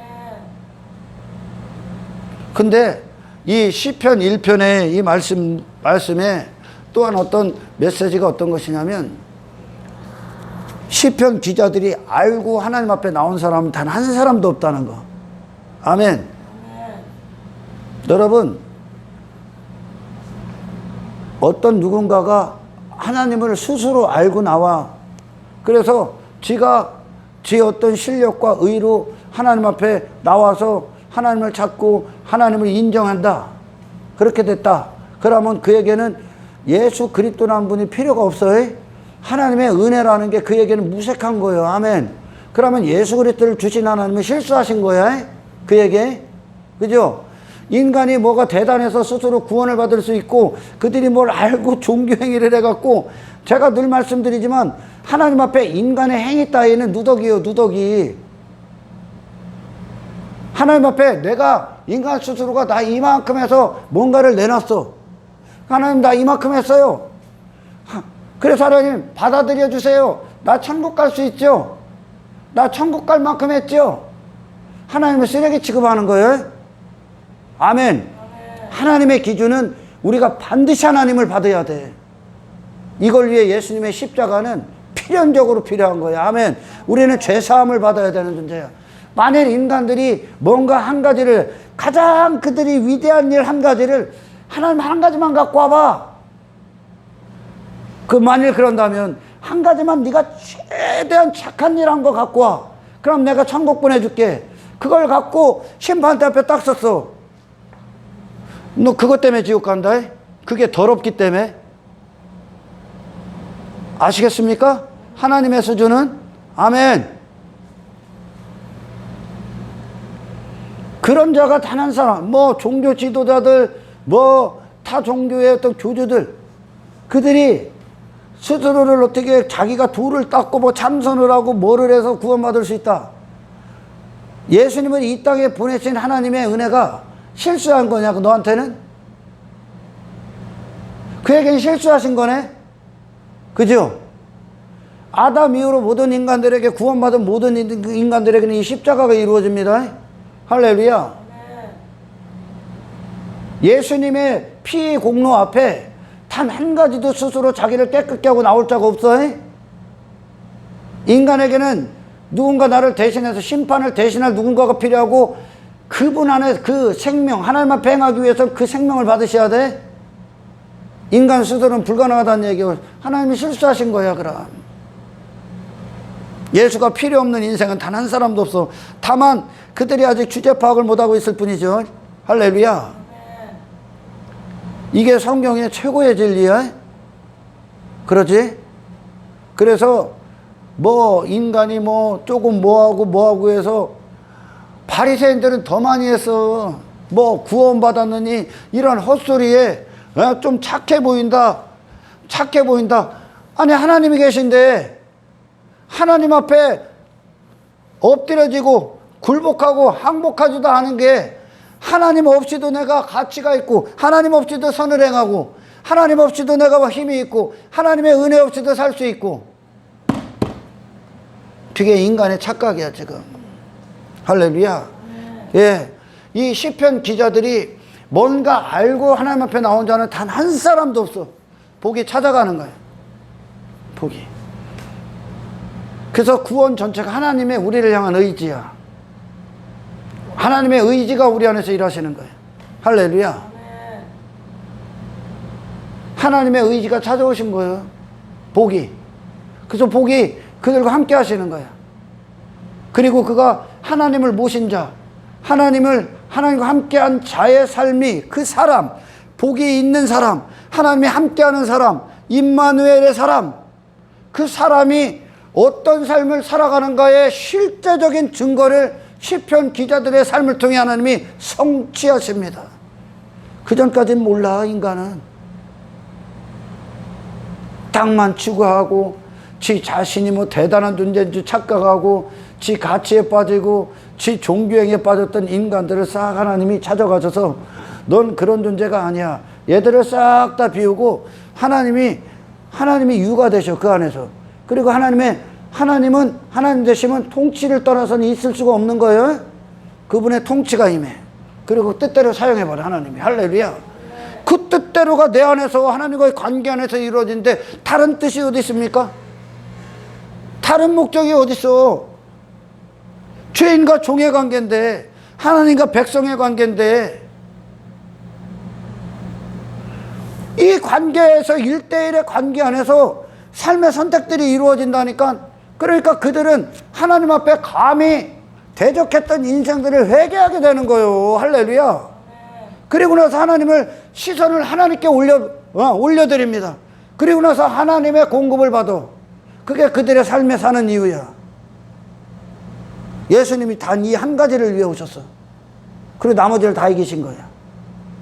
근데 이 시편 1편의 이 말씀에 또한 어떤 메시지가 어떤 것이냐면, 시편 기자들이 알고 하나님 앞에 나온 사람은 단 한 사람도 없다는 거. 아멘. 여러분, 어떤 누군가가 하나님을 스스로 알고 나와. 그래서 지가 지 어떤 실력과 의로 하나님 앞에 나와서 하나님을 찾고 하나님을 인정한다. 그렇게 됐다. 그러면 그에게는 예수 그리스도라는 분이 필요가 없어요. 하나님의 은혜라는 게 그에게는 무색한 거예요. 아멘. 그러면 예수 그리스도를 주신 하나님이 실수하신 거야. 그에게. 그죠? 인간이 뭐가 대단해서 스스로 구원을 받을 수 있고 그들이 뭘 알고 종교행위를 해갖고, 제가 늘 말씀드리지만 하나님 앞에 인간의 행위 따위는 누더기예요. 누더기. 하나님 앞에 내가 인간 스스로가 나 이만큼 해서 뭔가를 내놨어. 하나님 나 이만큼 했어요. 그래서 하나님 받아들여 주세요. 나 천국 갈 수 있죠. 나 천국 갈 만큼 했죠. 하나님을 쓰레기 취급하는 거예요. 아멘. 하나님의 기준은 우리가 반드시 하나님을 받아야 돼. 이걸 위해 예수님의 십자가는 필연적으로 필요한 거야. 아멘. 우리는 죄사함을 받아야 되는 존재야. 만일 인간들이 뭔가 한 가지를, 가장 그들이 위대한 일 한 가지를 하나님 한 가지만 갖고 와봐. 그 만일 그런다면 한 가지만 네가 최대한 착한 일 한 거 갖고 와. 그럼 내가 천국 보내줄게. 그걸 갖고 심판대 앞에 딱 섰어. 너 그것 때문에 지옥 간다? 그게 더럽기 때문에. 아시겠습니까? 하나님의 수준은. 아멘. 그런 자가 단 한 사람, 뭐 종교 지도자들, 뭐 타 종교의 어떤 교주들, 그들이 스스로를 어떻게 자기가 돌을 닦고 뭐 참선을 하고 뭐를 해서 구원받을 수 있다. 예수님을 이 땅에 보내신 하나님의 은혜가 실수한 거냐고. 너한테는 그에겐 실수하신 거네. 그죠? 아담 이후로 모든 인간들에게, 구원받은 모든 인간들에게는 이 십자가가 이루어집니다. 할렐루야. 예수님의 피 공로 앞에 단 한 가지도 스스로 자기를 깨끗게 하고 나올 자가 없어요. 인간에게는 누군가 나를 대신해서 심판을 대신할 누군가가 필요하고, 그분 안에 그 생명, 하나님 앞에 행하기 위해서 그 생명을 받으셔야 돼. 인간 스스로는 불가능하다는 얘기고, 하나님이 실수하신 거야. 그럼 예수가 필요 없는 인생은 단 한 사람도 없어. 다만 그들이 아직 주제 파악을 못하고 있을 뿐이죠. 할렐루야. 이게 성경의 최고의 진리야. 그러지? 그래서 뭐 인간이 뭐 조금 뭐하고 해서 바리새인들은 더 많이 했어. 뭐 구원받았느니 이런 헛소리에 좀 착해 보인다. 착해 보인다. 아니 하나님이 계신데 하나님 앞에 엎드려지고 굴복하고 항복하지도 않은 게, 하나님 없이도 내가 가치가 있고, 하나님 없이도 선을 행하고, 하나님 없이도 내가 힘이 있고, 하나님의 은혜 없이도 살 수 있고, 그게 인간의 착각이야 지금. 할렐루야. 예. 이 시편 기자들이 뭔가 알고 하나님 앞에 나온 자는 단 한 사람도 없어. 복이 찾아가는 거예요. 복이. 그래서 구원 전체가 하나님의 우리를 향한 의지야. 하나님의 의지가 우리 안에서 일하시는 거예요. 할렐루야. 하나님의 의지가 찾아오신 거예요. 복이. 그래서 복이 그들과 함께 하시는 거예요. 그리고 그가 하나님을 모신 자, 하나님과 함께한 자의 삶이, 그 사람, 복이 있는 사람, 하나님이 함께하는 사람, 임마누엘의 사람, 그 사람이 어떤 삶을 살아가는가의 실제적인 증거를 시편 기자들의 삶을 통해 하나님이 성취하십니다. 그전까지는 몰라. 인간은 땅만 추구하고 지 자신이 뭐 대단한 존재인 줄 착각하고 지 가치에 빠지고 지 종교행위에 빠졌던 인간들을 싹 하나님이 찾아가셔서 넌 그런 존재가 아니야. 얘들을 싹 다 비우고 하나님이 유가 되셔. 그 안에서. 그리고 하나님 되시면 통치를 떠나서는 있을 수가 없는 거예요. 그분의 통치가 임해. 그리고 뜻대로 사용해버려. 하나님이. 할렐루야. 그 뜻대로가 내 안에서 하나님과의 관계 안에서 이루어진데 다른 뜻이 어디 있습니까? 다른 목적이 어디 있어? 죄인과 종의 관계인데, 하나님과 백성의 관계인데, 이 관계에서 1대1의 관계 안에서 삶의 선택들이 이루어진다니까. 그러니까 그들은 하나님 앞에 감히 대적했던 인생들을 회개하게 되는 거예요. 할렐루야. 그리고 나서 하나님을 시선을 하나님께 올려드립니다. 그리고 나서 하나님의 공급을 받아. 그게 그들의 삶에 사는 이유야. 예수님이 단 이 한 가지를 위해 오셨어. 그리고 나머지를 다 이기신 거야.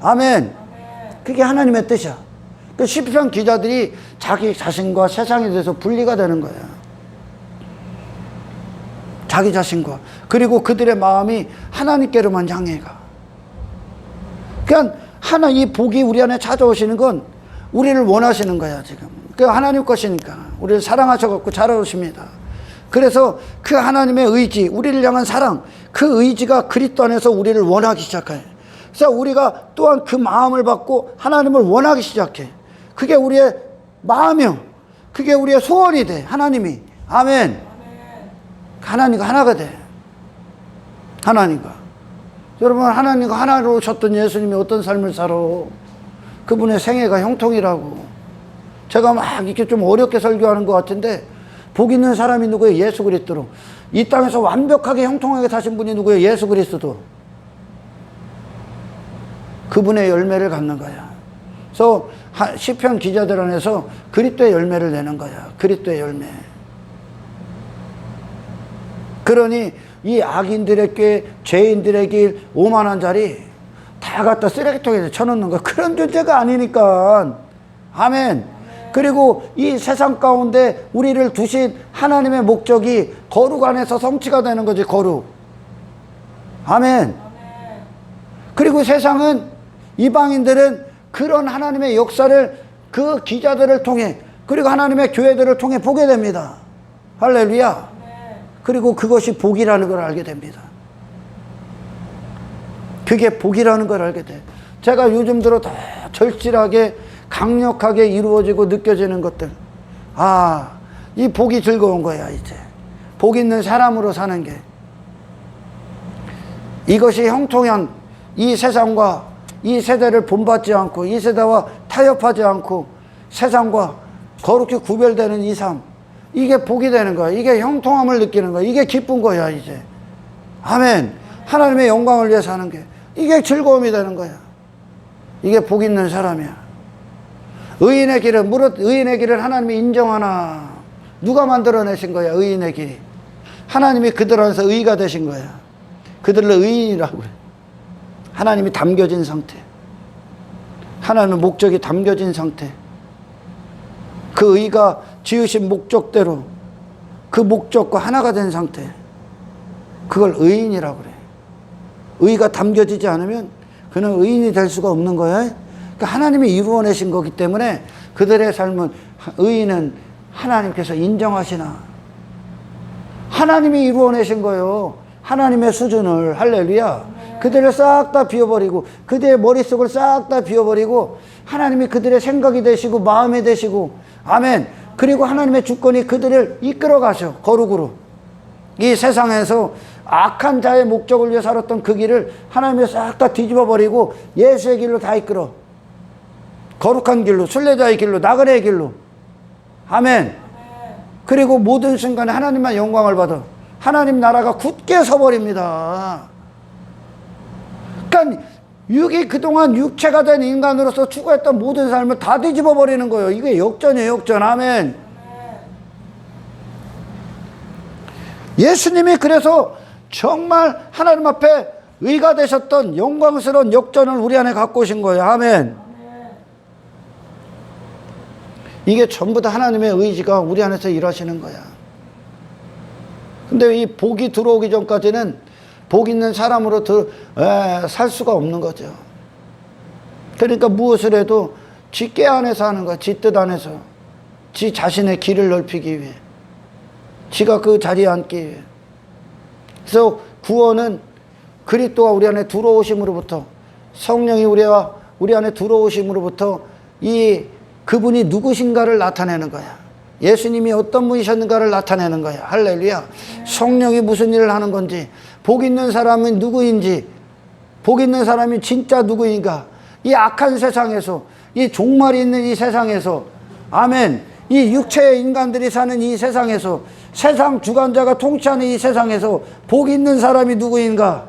아멘. 그게 하나님의 뜻이야. 그 시편 기자들이 자기 자신과 세상에 대해서 분리가 되는 거야. 자기 자신과. 그리고 그들의 마음이 하나님께로만 향해 가. 그러니까 이 복이 우리 안에 찾아오시는 건 우리를 원하시는 거야, 지금. 그 하나님 것이니까. 우리를 사랑하셔갖고 찾아오십니다. 그래서 그 하나님의 의지, 우리를 향한 사랑, 그 의지가 그리스도 안에서 우리를 원하기 시작해. 그래서 우리가 또한 그 마음을 받고 하나님을 원하기 시작해. 그게 우리의 마음이요. 그게 우리의 소원이 돼. 하나님이. 아멘. 하나님과 하나가 돼. 하나님과. 여러분, 하나님과 하나로 오셨던 예수님이 어떤 삶을 살아? 그분의 생애가 형통이라고. 제가 막 이렇게 좀 어렵게 설교하는 것 같은데, 복 있는 사람이 누구예요? 예수 그리스도로. 이 땅에서 완벽하게 형통하게 사신 분이 누구예요? 예수 그리스도. 그분의 열매를 갖는 거야. 그래서 시편 기자들 안에서 그리스도의 열매를 내는 거야. 그리스도의 열매. 그러니 이 악인들의 꾀, 죄인들의 길, 오만한 자리 다 갖다 쓰레기통에 쳐놓는 거야. 그런 존재가 아니니까. 아멘. 그리고 이 세상 가운데 우리를 두신 하나님의 목적이 거룩 안에서 성취가 되는 거지. 거룩. 아멘. 그리고 세상은, 이방인들은 그런 하나님의 역사를 그 기자들을 통해, 그리고 하나님의 교회들을 통해 보게 됩니다. 할렐루야. 그리고 그것이 복이라는 걸 알게 됩니다. 그게 복이라는 걸 알게 돼. 제가 요즘 들어 더 절실하게 강력하게 이루어지고 느껴지는 것들. 이 복이 즐거운 거야, 이제. 복 있는 사람으로 사는 게. 이것이 형통한 이 세상과 이 세대를 본받지 않고, 이 세대와 타협하지 않고, 세상과 거룩히 구별되는 이 삶. 이게 복이 되는 거야. 이게 형통함을 느끼는 거야. 이게 기쁜 거야, 이제. 아멘. 하나님의 영광을 위해 사는 게. 이게 즐거움이 되는 거야. 이게 복 있는 사람이야. 의인의 길은, 무릇 의인의 길을 하나님이 인정하나. 누가 만들어내신 거야, 의인의 길이. 하나님이 그들 안에서 의가 되신 거야. 그들을 의인이라고 해. 하나님이 담겨진 상태. 하나님의 목적이 담겨진 상태. 그 의가 지으신 목적대로 그 목적과 하나가 된 상태. 그걸 의인이라고 그래. 의가 담겨지지 않으면 그는 의인이 될 수가 없는 거야. 그러니까 하나님이 이루어내신 거기 때문에 그들의 삶은, 의인은 하나님께서 인정하시나. 하나님이 이루어내신 거예요. 하나님의 수준을, 할렐루야. 그들을 싹 다 비워버리고, 그들의 머릿속을 싹 다 비워버리고, 하나님이 그들의 생각이 되시고, 마음이 되시고, 아멘. 그리고 하나님의 주권이 그들을 이끌어 가셔, 거룩으로. 이 세상에서 악한 자의 목적을 위해 살았던 그 길을 하나님이 싹 다 뒤집어 버리고 예수의 길로 다 이끌어. 거룩한 길로, 순례자의 길로, 나그네의 길로. 아멘. 그리고 모든 순간에 하나님만 영광을 받아. 하나님 나라가 굳게 서버립니다. 그러니까 그동안 육체가 된 인간으로서 추구했던 모든 삶을 다 뒤집어 버리는 거예요. 이게 역전이에요, 역전. 아멘. 예수님이 그래서 정말 하나님 앞에 의가 되셨던 영광스러운 역전을 우리 안에 갖고 오신 거예요. 아멘. 이게 전부 다 하나님의 의지가 우리 안에서 일하시는 거야. 근데 이 복이 들어오기 전까지는 복 있는 사람으로 살 수가 없는 거죠. 그러니까 무엇을 해도 지 꾀 안에서 하는 거야. 지 뜻 안에서. 지 자신의 길을 넓히기 위해. 지가 그 자리에 앉기 위해. 그래서 구원은 그리스도가 우리 안에 들어오심으로부터, 성령이 우리 안에 들어오심으로부터 그분이 누구신가를 나타내는 거야. 예수님이 어떤 분이셨는가를 나타내는 거야. 할렐루야. 성령이 무슨 일을 하는 건지, 복 있는 사람은 누구인지, 복 있는 사람이 진짜 누구인가. 이 악한 세상에서, 이 종말이 있는 이 세상에서, 아멘. 이 육체의 인간들이 사는 이 세상에서, 세상 주관자가 통치하는 이 세상에서 복 있는 사람이 누구인가?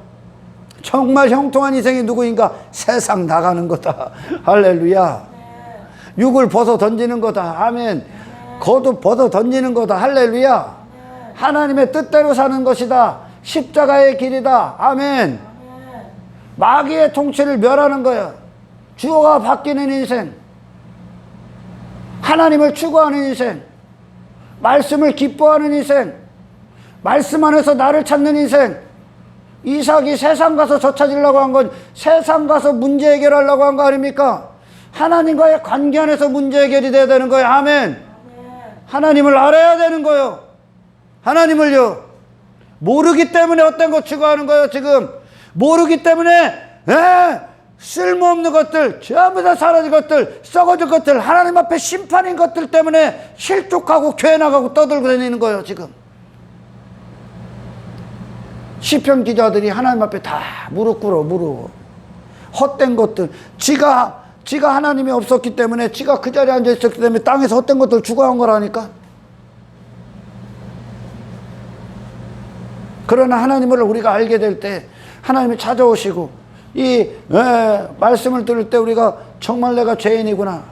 정말 형통한 인생이 누구인가? 세상 나가는 거다. 할렐루야. 육을 벗어 던지는 거다. 아멘. 겉옷 벗어 던지는 거다. 할렐루야. 하나님의 뜻대로 사는 것이다. 십자가의 길이다. 아멘. 마귀의 통치를 멸하는 거야. 주어가 바뀌는 인생, 하나님을 추구하는 인생, 말씀을 기뻐하는 인생, 말씀 안에서 나를 찾는 인생. 이삭이 세상 가서 저 찾으려고 한 건 세상 가서 문제 해결하려고 한 거 아닙니까? 하나님과의 관계 안에서 문제 해결이 돼야 되는 거예요. 아멘. 하나님을 알아야 되는 거예요. 하나님을요. 모르기 때문에 어떤 거 추구하는 거예요. 지금 모르기 때문에 쓸모없는 것들, 전부 다 사라진 것들, 썩어질 것들, 하나님 앞에 심판인 것들 때문에 실족하고 교회 나가고 떠들고 다니는 거예요. 지금 시편 기자들이 하나님 앞에 다 무릎 꿇어. 헛된 것들, 지가 하나님이 없었기 때문에, 지가 그 자리에 앉아 있었기 때문에 땅에서 헛된 것들 추구한 거라니까. 그러나 하나님을 우리가 알게 될 때, 하나님이 찾아오시고 말씀을 들을 때 우리가 정말 내가 죄인이구나,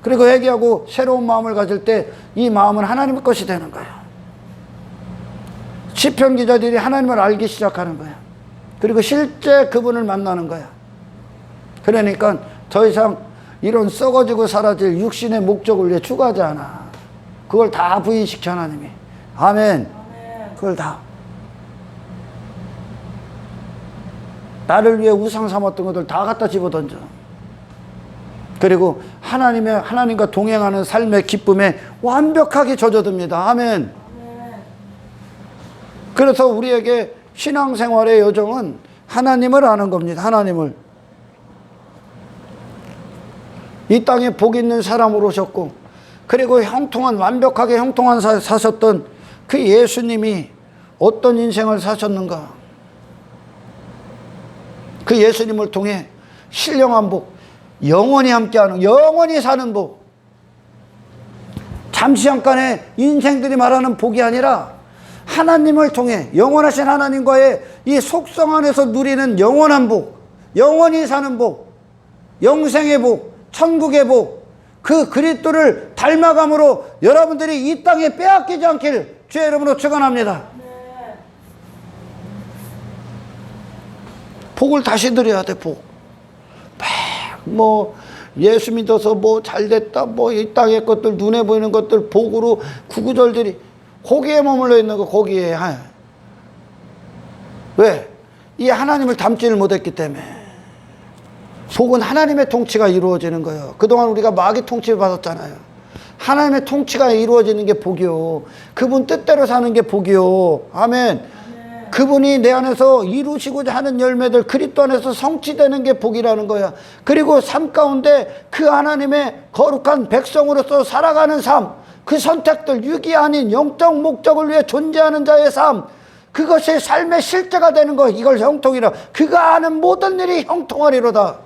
그리고 회개하고 새로운 마음을 가질 때 이 마음은 하나님의 것이 되는 거야. 시편 기자들이 하나님을 알기 시작하는 거야. 그리고 실제 그분을 만나는 거야. 그러니까 더 이상 이런 썩어지고 사라질 육신의 목적을 위해 추구하지 않아. 그걸 다 부인시켜 하나님이. 아멘. 그걸 다. 나를 위해 우상 삼았던 것들 다 갖다 집어던져. 그리고 하나님과 동행하는 삶의 기쁨에 완벽하게 젖어듭니다. 아멘. 그래서 우리에게 신앙생활의 여정은 하나님을 아는 겁니다. 하나님을. 이 땅에 복 있는 사람으로 오셨고, 그리고 완벽하게 형통한 사셨던 그 예수님이 어떤 인생을 사셨는가. 그 예수님을 통해 신령한 복, 영원히 함께하는, 영원히 사는 복, 잠시 잠깐의 인생들이 말하는 복이 아니라 하나님을 통해 영원하신 하나님과의 이 속성 안에서 누리는 영원한 복, 영원히 사는 복, 영생의 복, 천국의 복, 그 그리스도를 닮아감으로 여러분들이 이 땅에 빼앗기지 않길 주의 이름으로 축원합니다. 복을 다시 드려야 돼. 복. 예수 믿어서 잘됐다, 이 땅의 것들, 눈에 보이는 것들, 복으로 구구절들이 거기에 머물러 있는 거. 거기에. 왜? 이 하나님을 닮지를 못했기 때문에. 복은 하나님의 통치가 이루어지는 거예요. 그동안 우리가 마귀 통치를 받았잖아요. 하나님의 통치가 이루어지는 게 복이요. 그분 뜻대로 사는 게 복이요. 아멘. 그분이 내 안에서 이루시고자 하는 열매들 그리스도 안에서 성취되는 게 복이라는 거야. 그리고 삶 가운데 그 하나님의 거룩한 백성으로서 살아가는 삶, 그 선택들, 육이 아닌 영적 목적을 위해 존재하는 자의 삶, 그것이 삶의 실제가 되는 거, 이걸 형통이라. 그가 하는 모든 일이 형통하리로다.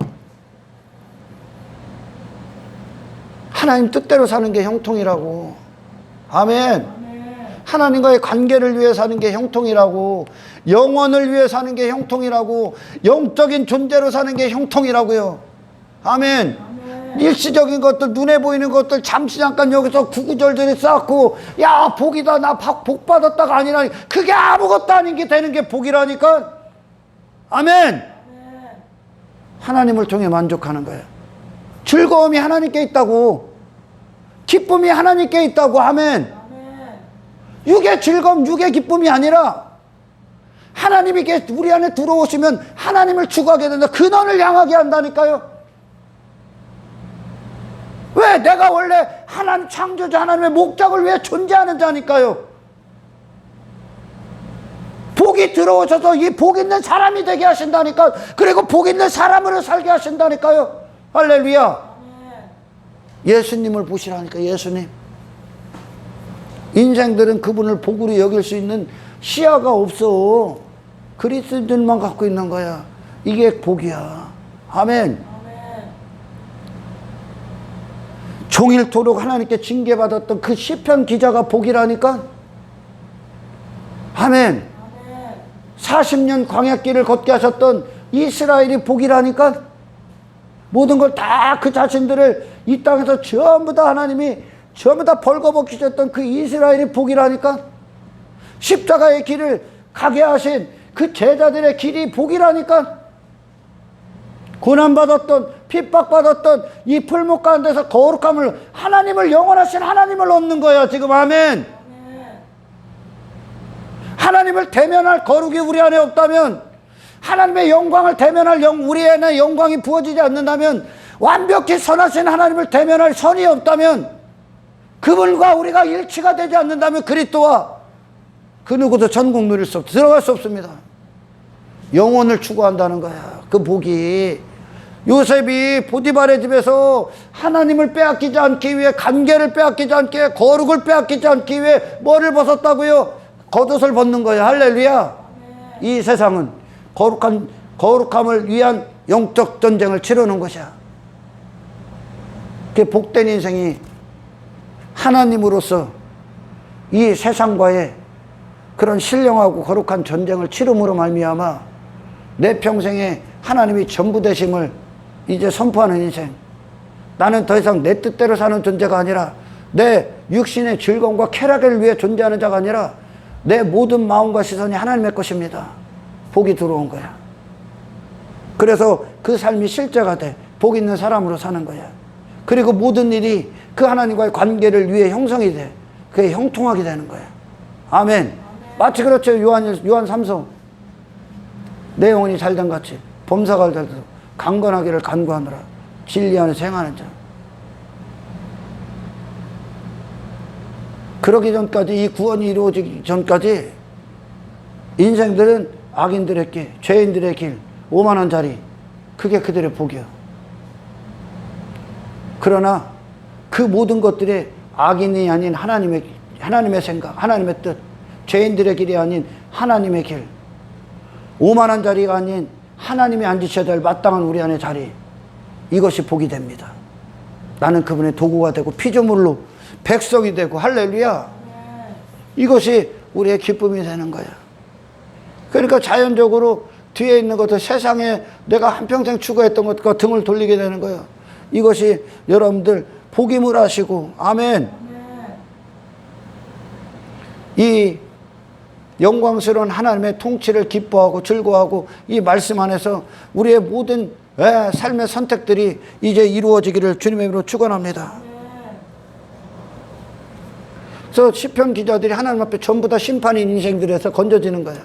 하나님 뜻대로 사는 게 형통이라고. 아멘. 하나님과의 관계를 위해 사는 게 형통이라고. 영혼을 위해 사는 게 형통이라고. 영적인 존재로 사는 게 형통이라고요. 아멘. 일시적인 것들, 눈에 보이는 것들 잠시 잠깐 여기서 구구절절히 쌓고 야 복이다, 나 복 받았다가 아니라 그게 아무것도 아닌 게 되는 게 복이라니까. 아멘. 하나님을 통해 만족하는 거예요. 즐거움이 하나님께 있다고. 기쁨이 하나님께 있다고. 아멘. 육의 즐거움, 육의 기쁨이 아니라 하나님이 우리 안에 들어오시면 하나님을 추구하게 된다. 근원을 향하게 한다니까요. 왜? 내가 원래 하나님 창조자 하나님의 목적을 위해 존재하는 자니까요. 복이 들어오셔서 이 복 있는 사람이 되게 하신다니까. 그리고 복 있는 사람으로 살게 하신다니까요. 할렐루야. 예수님을 보시라니까. 예수님. 인생들은 그분을 복으로 여길 수 있는 시야가 없어. 그리스도인만 갖고 있는 거야. 이게 복이야. 아멘. 종일토록 하나님께 징계받았던 그 시편 기자가 복이라니까. 아멘. 40년 광야길을 걷게 하셨던 이스라엘이 복이라니까. 모든 걸 다 그 자신들을 이 땅에서 전부 다 하나님이 전부 다 벌거벗기셨던 그 이스라엘이 복이라니까. 십자가의 길을 가게 하신 그 제자들의 길이 복이라니까. 고난받았던, 핍박받았던 이 풀목 가운데서 거룩함을, 하나님을, 영원하신 하나님을 얻는 거야 지금. 아멘. 하나님을 대면할 거룩이 우리 안에 없다면, 하나님의 영광을 대면할 우리 안에 영광이 부어지지 않는다면, 완벽히 선하신 하나님을 대면할 선이 없다면, 그분과 우리가 일치가 되지 않는다면 그리스도와 그 누구도 천국 누릴 수 없다. 들어갈 수 없습니다. 영혼을 추구한다는 거야. 그 복이. 요셉이 보디발의 집에서 하나님을 빼앗기지 않기 위해, 관계를 빼앗기지 않기 위해, 거룩을 빼앗기지 않기 위해 뭐를 벗었다고요? 겉옷을 벗는 거야. 할렐루야. 이 세상은 거룩함을 위한 영적 전쟁을 치르는 것이야. 그 복된 인생이 하나님으로서 이 세상과의 그런 신령하고 거룩한 전쟁을 치름으로 말미암아 내 평생에 하나님이 전부 되심을 이제 선포하는 인생. 나는 더 이상 내 뜻대로 사는 존재가 아니라, 내 육신의 즐거움과 쾌락을 위해 존재하는 자가 아니라 내 모든 마음과 시선이 하나님의 것입니다. 복이 들어온 거야. 그래서 그 삶이 실제가 돼. 복 있는 사람으로 사는 거야. 그리고 모든 일이 그 하나님과의 관계를 위해 형성이 돼. 그게 형통하게 되는 거야. 아멘. 마치 그렇죠. 요한 3서. 내 영혼이 잘된 같이 범사가 잘돼서 강건하기를 간구하느라 진리 안에 생하는 자. 그러기 전까지, 이 구원이 이루어지기 전까지 인생들은 악인들의 길, 죄인들의 길, 오만한 자리, 그게 그들의 복이야. 그러나 그 모든 것들이 악인이 아닌 하나님의 생각, 하나님의 뜻, 죄인들의 길이 아닌 하나님의 길, 오만한 자리가 아닌 하나님이 앉으셔야 될 마땅한 우리 안의 자리, 이것이 복이 됩니다. 나는 그분의 도구가 되고 피조물로 백성이 되고. 할렐루야. 이것이 우리의 기쁨이 되는 거야. 그러니까 자연적으로 뒤에 있는 것들, 세상에 내가 한평생 추구했던 것과 등을 돌리게 되는 거야. 이것이 여러분들 복임을 하시고. 아멘. 이 영광스러운 하나님의 통치를 기뻐하고 즐거워하고 이 말씀 안에서 우리의 모든 삶의 선택들이 이제 이루어지기를 주님의 이름으로 축원합니다. 그래서 시편 기자들이 하나님 앞에 전부 다 심판인 인생들에서 건져지는 거야.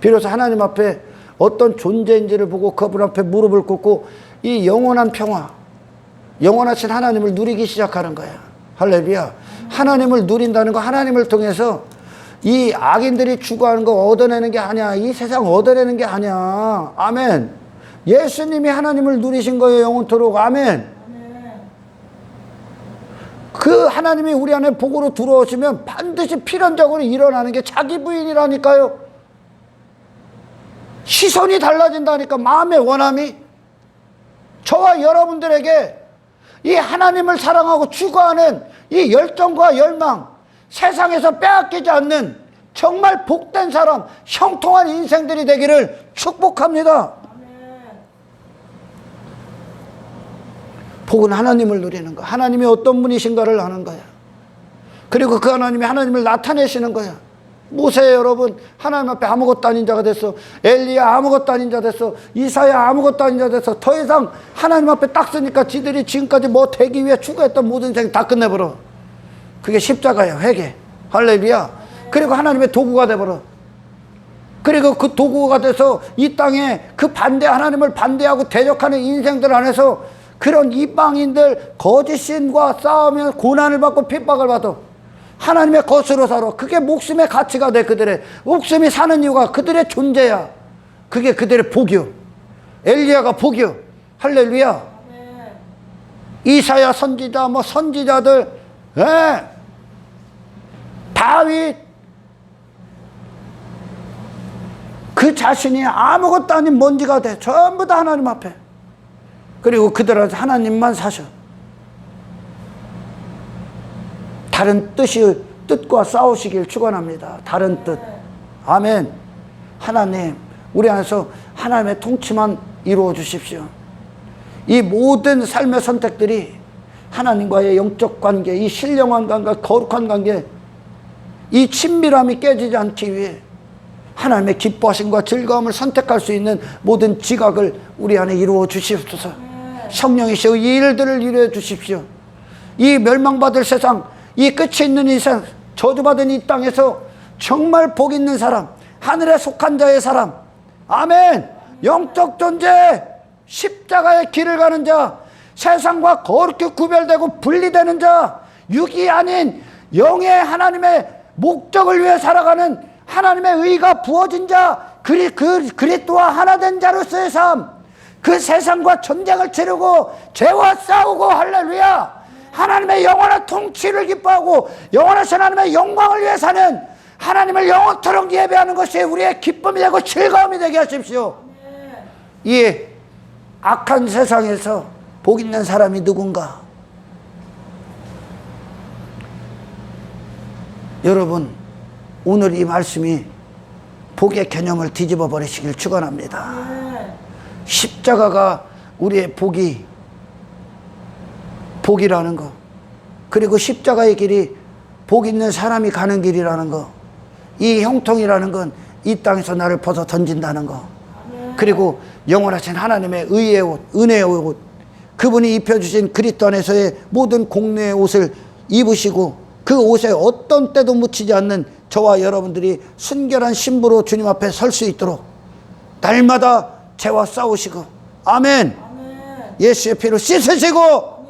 비로소 하나님 앞에 어떤 존재인지를 보고 그분 앞에 무릎을 꿇고 이 영원한 평화, 영원하신 하나님을 누리기 시작하는 거야. 할렐루야. 하나님을 누린다는 거, 하나님을 통해서 이 악인들이 추구하는 거 얻어내는 게 아니야. 이 세상 얻어내는 게 아니야. 아멘. 예수님이 하나님을 누리신 거예요, 영원토록. 아멘. 그 하나님이 우리 안에 복으로 들어오시면 반드시 필연적으로 일어나는 게 자기 부인이라니까요. 시선이 달라진다니까. 마음의 원함이. 저와 여러분들에게 이 하나님을 사랑하고 추구하는 이 열정과 열망, 세상에서 빼앗기지 않는 정말 복된 사람, 형통한 인생들이 되기를 축복합니다. 복은 하나님을 누리는 거야. 하나님이 어떤 분이신가를 아는 거야. 그리고 그 하나님이 하나님을 나타내시는 거야. 모세 여러분 하나님 앞에 아무것도 아닌 자가 됐어. 엘리야 아무것도 아닌 자 됐어. 이사야 아무것도 아닌 자 됐어. 더 이상 하나님 앞에 딱 서니까 지들이 지금까지 뭐 되기 위해 추구했던 모든 인생 다 끝내버려. 그게 십자가야. 회개. 할렐루야. 그리고 하나님의 도구가 돼버려. 그리고 그 도구가 돼서 이 땅에 그 하나님을 반대하고 대적하는 인생들 안에서 그런 이방인들 거짓 신과 싸우며 고난을 받고 핍박을 받아 하나님의 것으로 살아. 그게 목숨의 가치가 돼. 그들의 목숨이 사는 이유가 그들의 존재야. 그게 그들의 복이요. 엘리야가 복이요. 할렐루야. 이사야 선지자 뭐 선지자들, 예. 다윗 그 자신이 아무것도 아닌 먼지가 돼. 전부 다 하나님 앞에. 그리고 그들한테 하나님만 사셔. 다른 뜻과 싸우시길 축원합니다. 다른 뜻. 아멘. 하나님, 우리 안에서 하나님의 통치만 이루어 주십시오. 이 모든 삶의 선택들이 하나님과의 영적 관계, 이 신령한 관계, 거룩한 관계, 이 친밀함이 깨지지 않기 위해 하나님의 기뻐하심과 즐거움을 선택할 수 있는 모든 지각을 우리 안에 이루어 주시옵소서. 성령이시여 이 일들을 이루어 주십시오. 이 멸망받을 세상, 이 끝이 있는 이 세상, 저주받은 이 땅에서 정말 복 있는 사람, 하늘에 속한 자의 사람, 아멘. 영적 존재, 십자가의 길을 가는 자, 세상과 거룩히 구별되고 분리되는 자, 육이 아닌 영의 하나님의 목적을 위해 살아가는 하나님의 의가 부어진 자, 그리스도와 하나 된 자로서의 삶, 그 세상과 전쟁을 치르고 죄와 싸우고 할렐루야, 하나님의 영원한 통치를 기뻐하고 영원하신 하나님의 영광을 위해 사는 하나님을 영원토록 예배하는 것이 우리의 기쁨이 되고 즐거움이 되게 하십시오. 이 악한 세상에서 복 있는 사람이 누군가? 여러분, 오늘 이 말씀이 복의 개념을 뒤집어 버리시길 축원합니다. 십자가가 우리의 복이라는 거, 그리고 십자가의 길이 복 있는 사람이 가는 길이라는 거, 이 형통이라는 건 이 땅에서 나를 벗어 던진다는 거, 그리고 영원하신 하나님의 의의 옷, 은혜의 옷, 그분이 입혀주신 그리스도 안에서의 모든 공로의 옷을 입으시고 그 옷에 어떤 때도 묻히지 않는 저와 여러분들이 순결한 신부로 주님 앞에 설 수 있도록 날마다 죄와 싸우시고, 아멘. 예수의 피로 씻으시고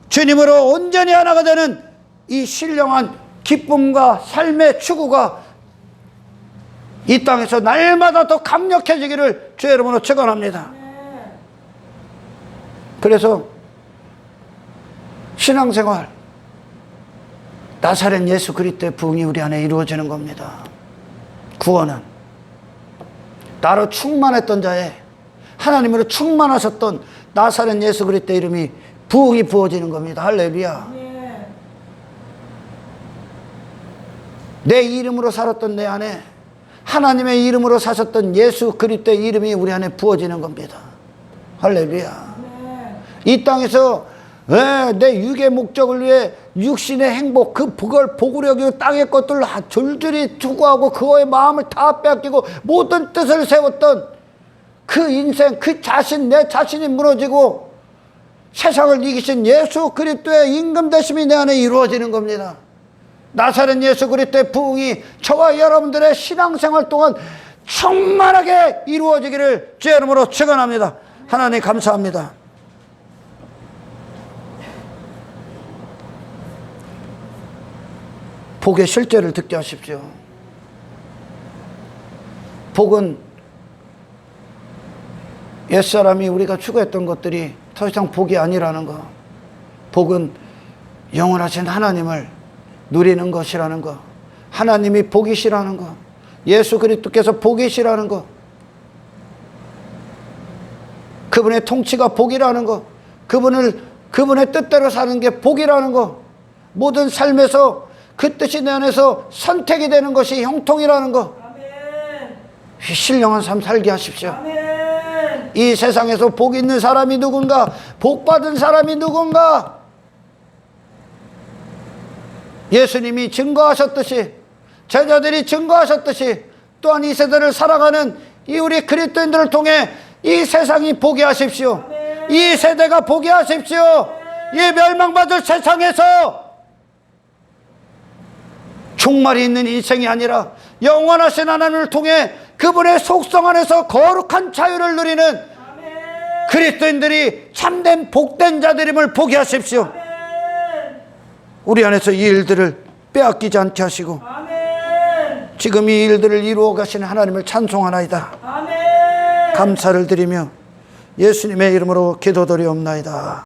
주님으로 온전히 하나가 되는 이 신령한 기쁨과 삶의 추구가 이 땅에서 날마다 더 강력해지기를 주의 이름으로 축원합니다. 그래서 신앙생활, 나사렛 예수 그리스도의 부흥이 우리 안에 이루어지는 겁니다. 구원은 나로 충만했던 자에 하나님으로 충만하셨던 나사렛 예수 그리스도의 이름이 부흥이 부어지는 겁니다. 할렐루야. 내 이름으로 살았던 내 안에 하나님의 이름으로 사셨던 예수 그리스도의 이름이 우리 안에 부어지는 겁니다. 할렐루야. 이 땅에서 내 육의 목적을 위해 육신의 행복, 그걸 복으로 여기고 땅의 것들을 줄줄이 추구하고 그거의 마음을 다 빼앗기고 모든 뜻을 세웠던 그 인생, 그 자신, 내 자신이 무너지고 세상을 이기신 예수 그리스도의 임금되심이 내 안에 이루어지는 겁니다. 나사렛 예수 그리스도의 부흥이 저와 여러분들의 신앙생활 동안 충만하게 이루어지기를 주의 이름으로 축원합니다. 하나님 감사합니다. 복의 실제를 듣게 하십시오. 복은 옛사람이 우리가 추구했던 것들이 더 이상 복이 아니라는 거. 복은 영원하신 하나님을 누리는 것이라는 거. 하나님이 복이시라는 거. 예수 그리스도께서 복이시라는 거. 그분의 통치가 복이라는 거. 그분의 뜻대로 사는 게 복이라는 거. 모든 삶에서 그 뜻이 내 안에서 선택이 되는 것이 형통이라는 거. 아멘. 신령한 삶 살게 하십시오. 아멘. 이 세상에서 복 있는 사람이 누군가? 복 받은 사람이 누군가? 예수님이 증거하셨듯이, 제자들이 증거하셨듯이, 또한 이 세대를 살아가는 이 우리 그리스도인들을 통해 이 세상이 보게 하십시오. 아멘. 이 세대가 보게 하십시오. 아멘. 이 멸망받을 세상에서 종말이 있는 인생이 아니라 영원하신 하나님을 통해 그분의 속성 안에서 거룩한 자유를 누리는 아멘. 그리스도인들이 참된 복된 자들임을 보게 하십시오. 아멘. 우리 안에서 이 일들을 빼앗기지 않게 하시고 아멘. 지금 이 일들을 이루어 가시는 하나님을 찬송하나이다. 아멘. 감사를 드리며 예수님의 이름으로 기도드리옵나이다.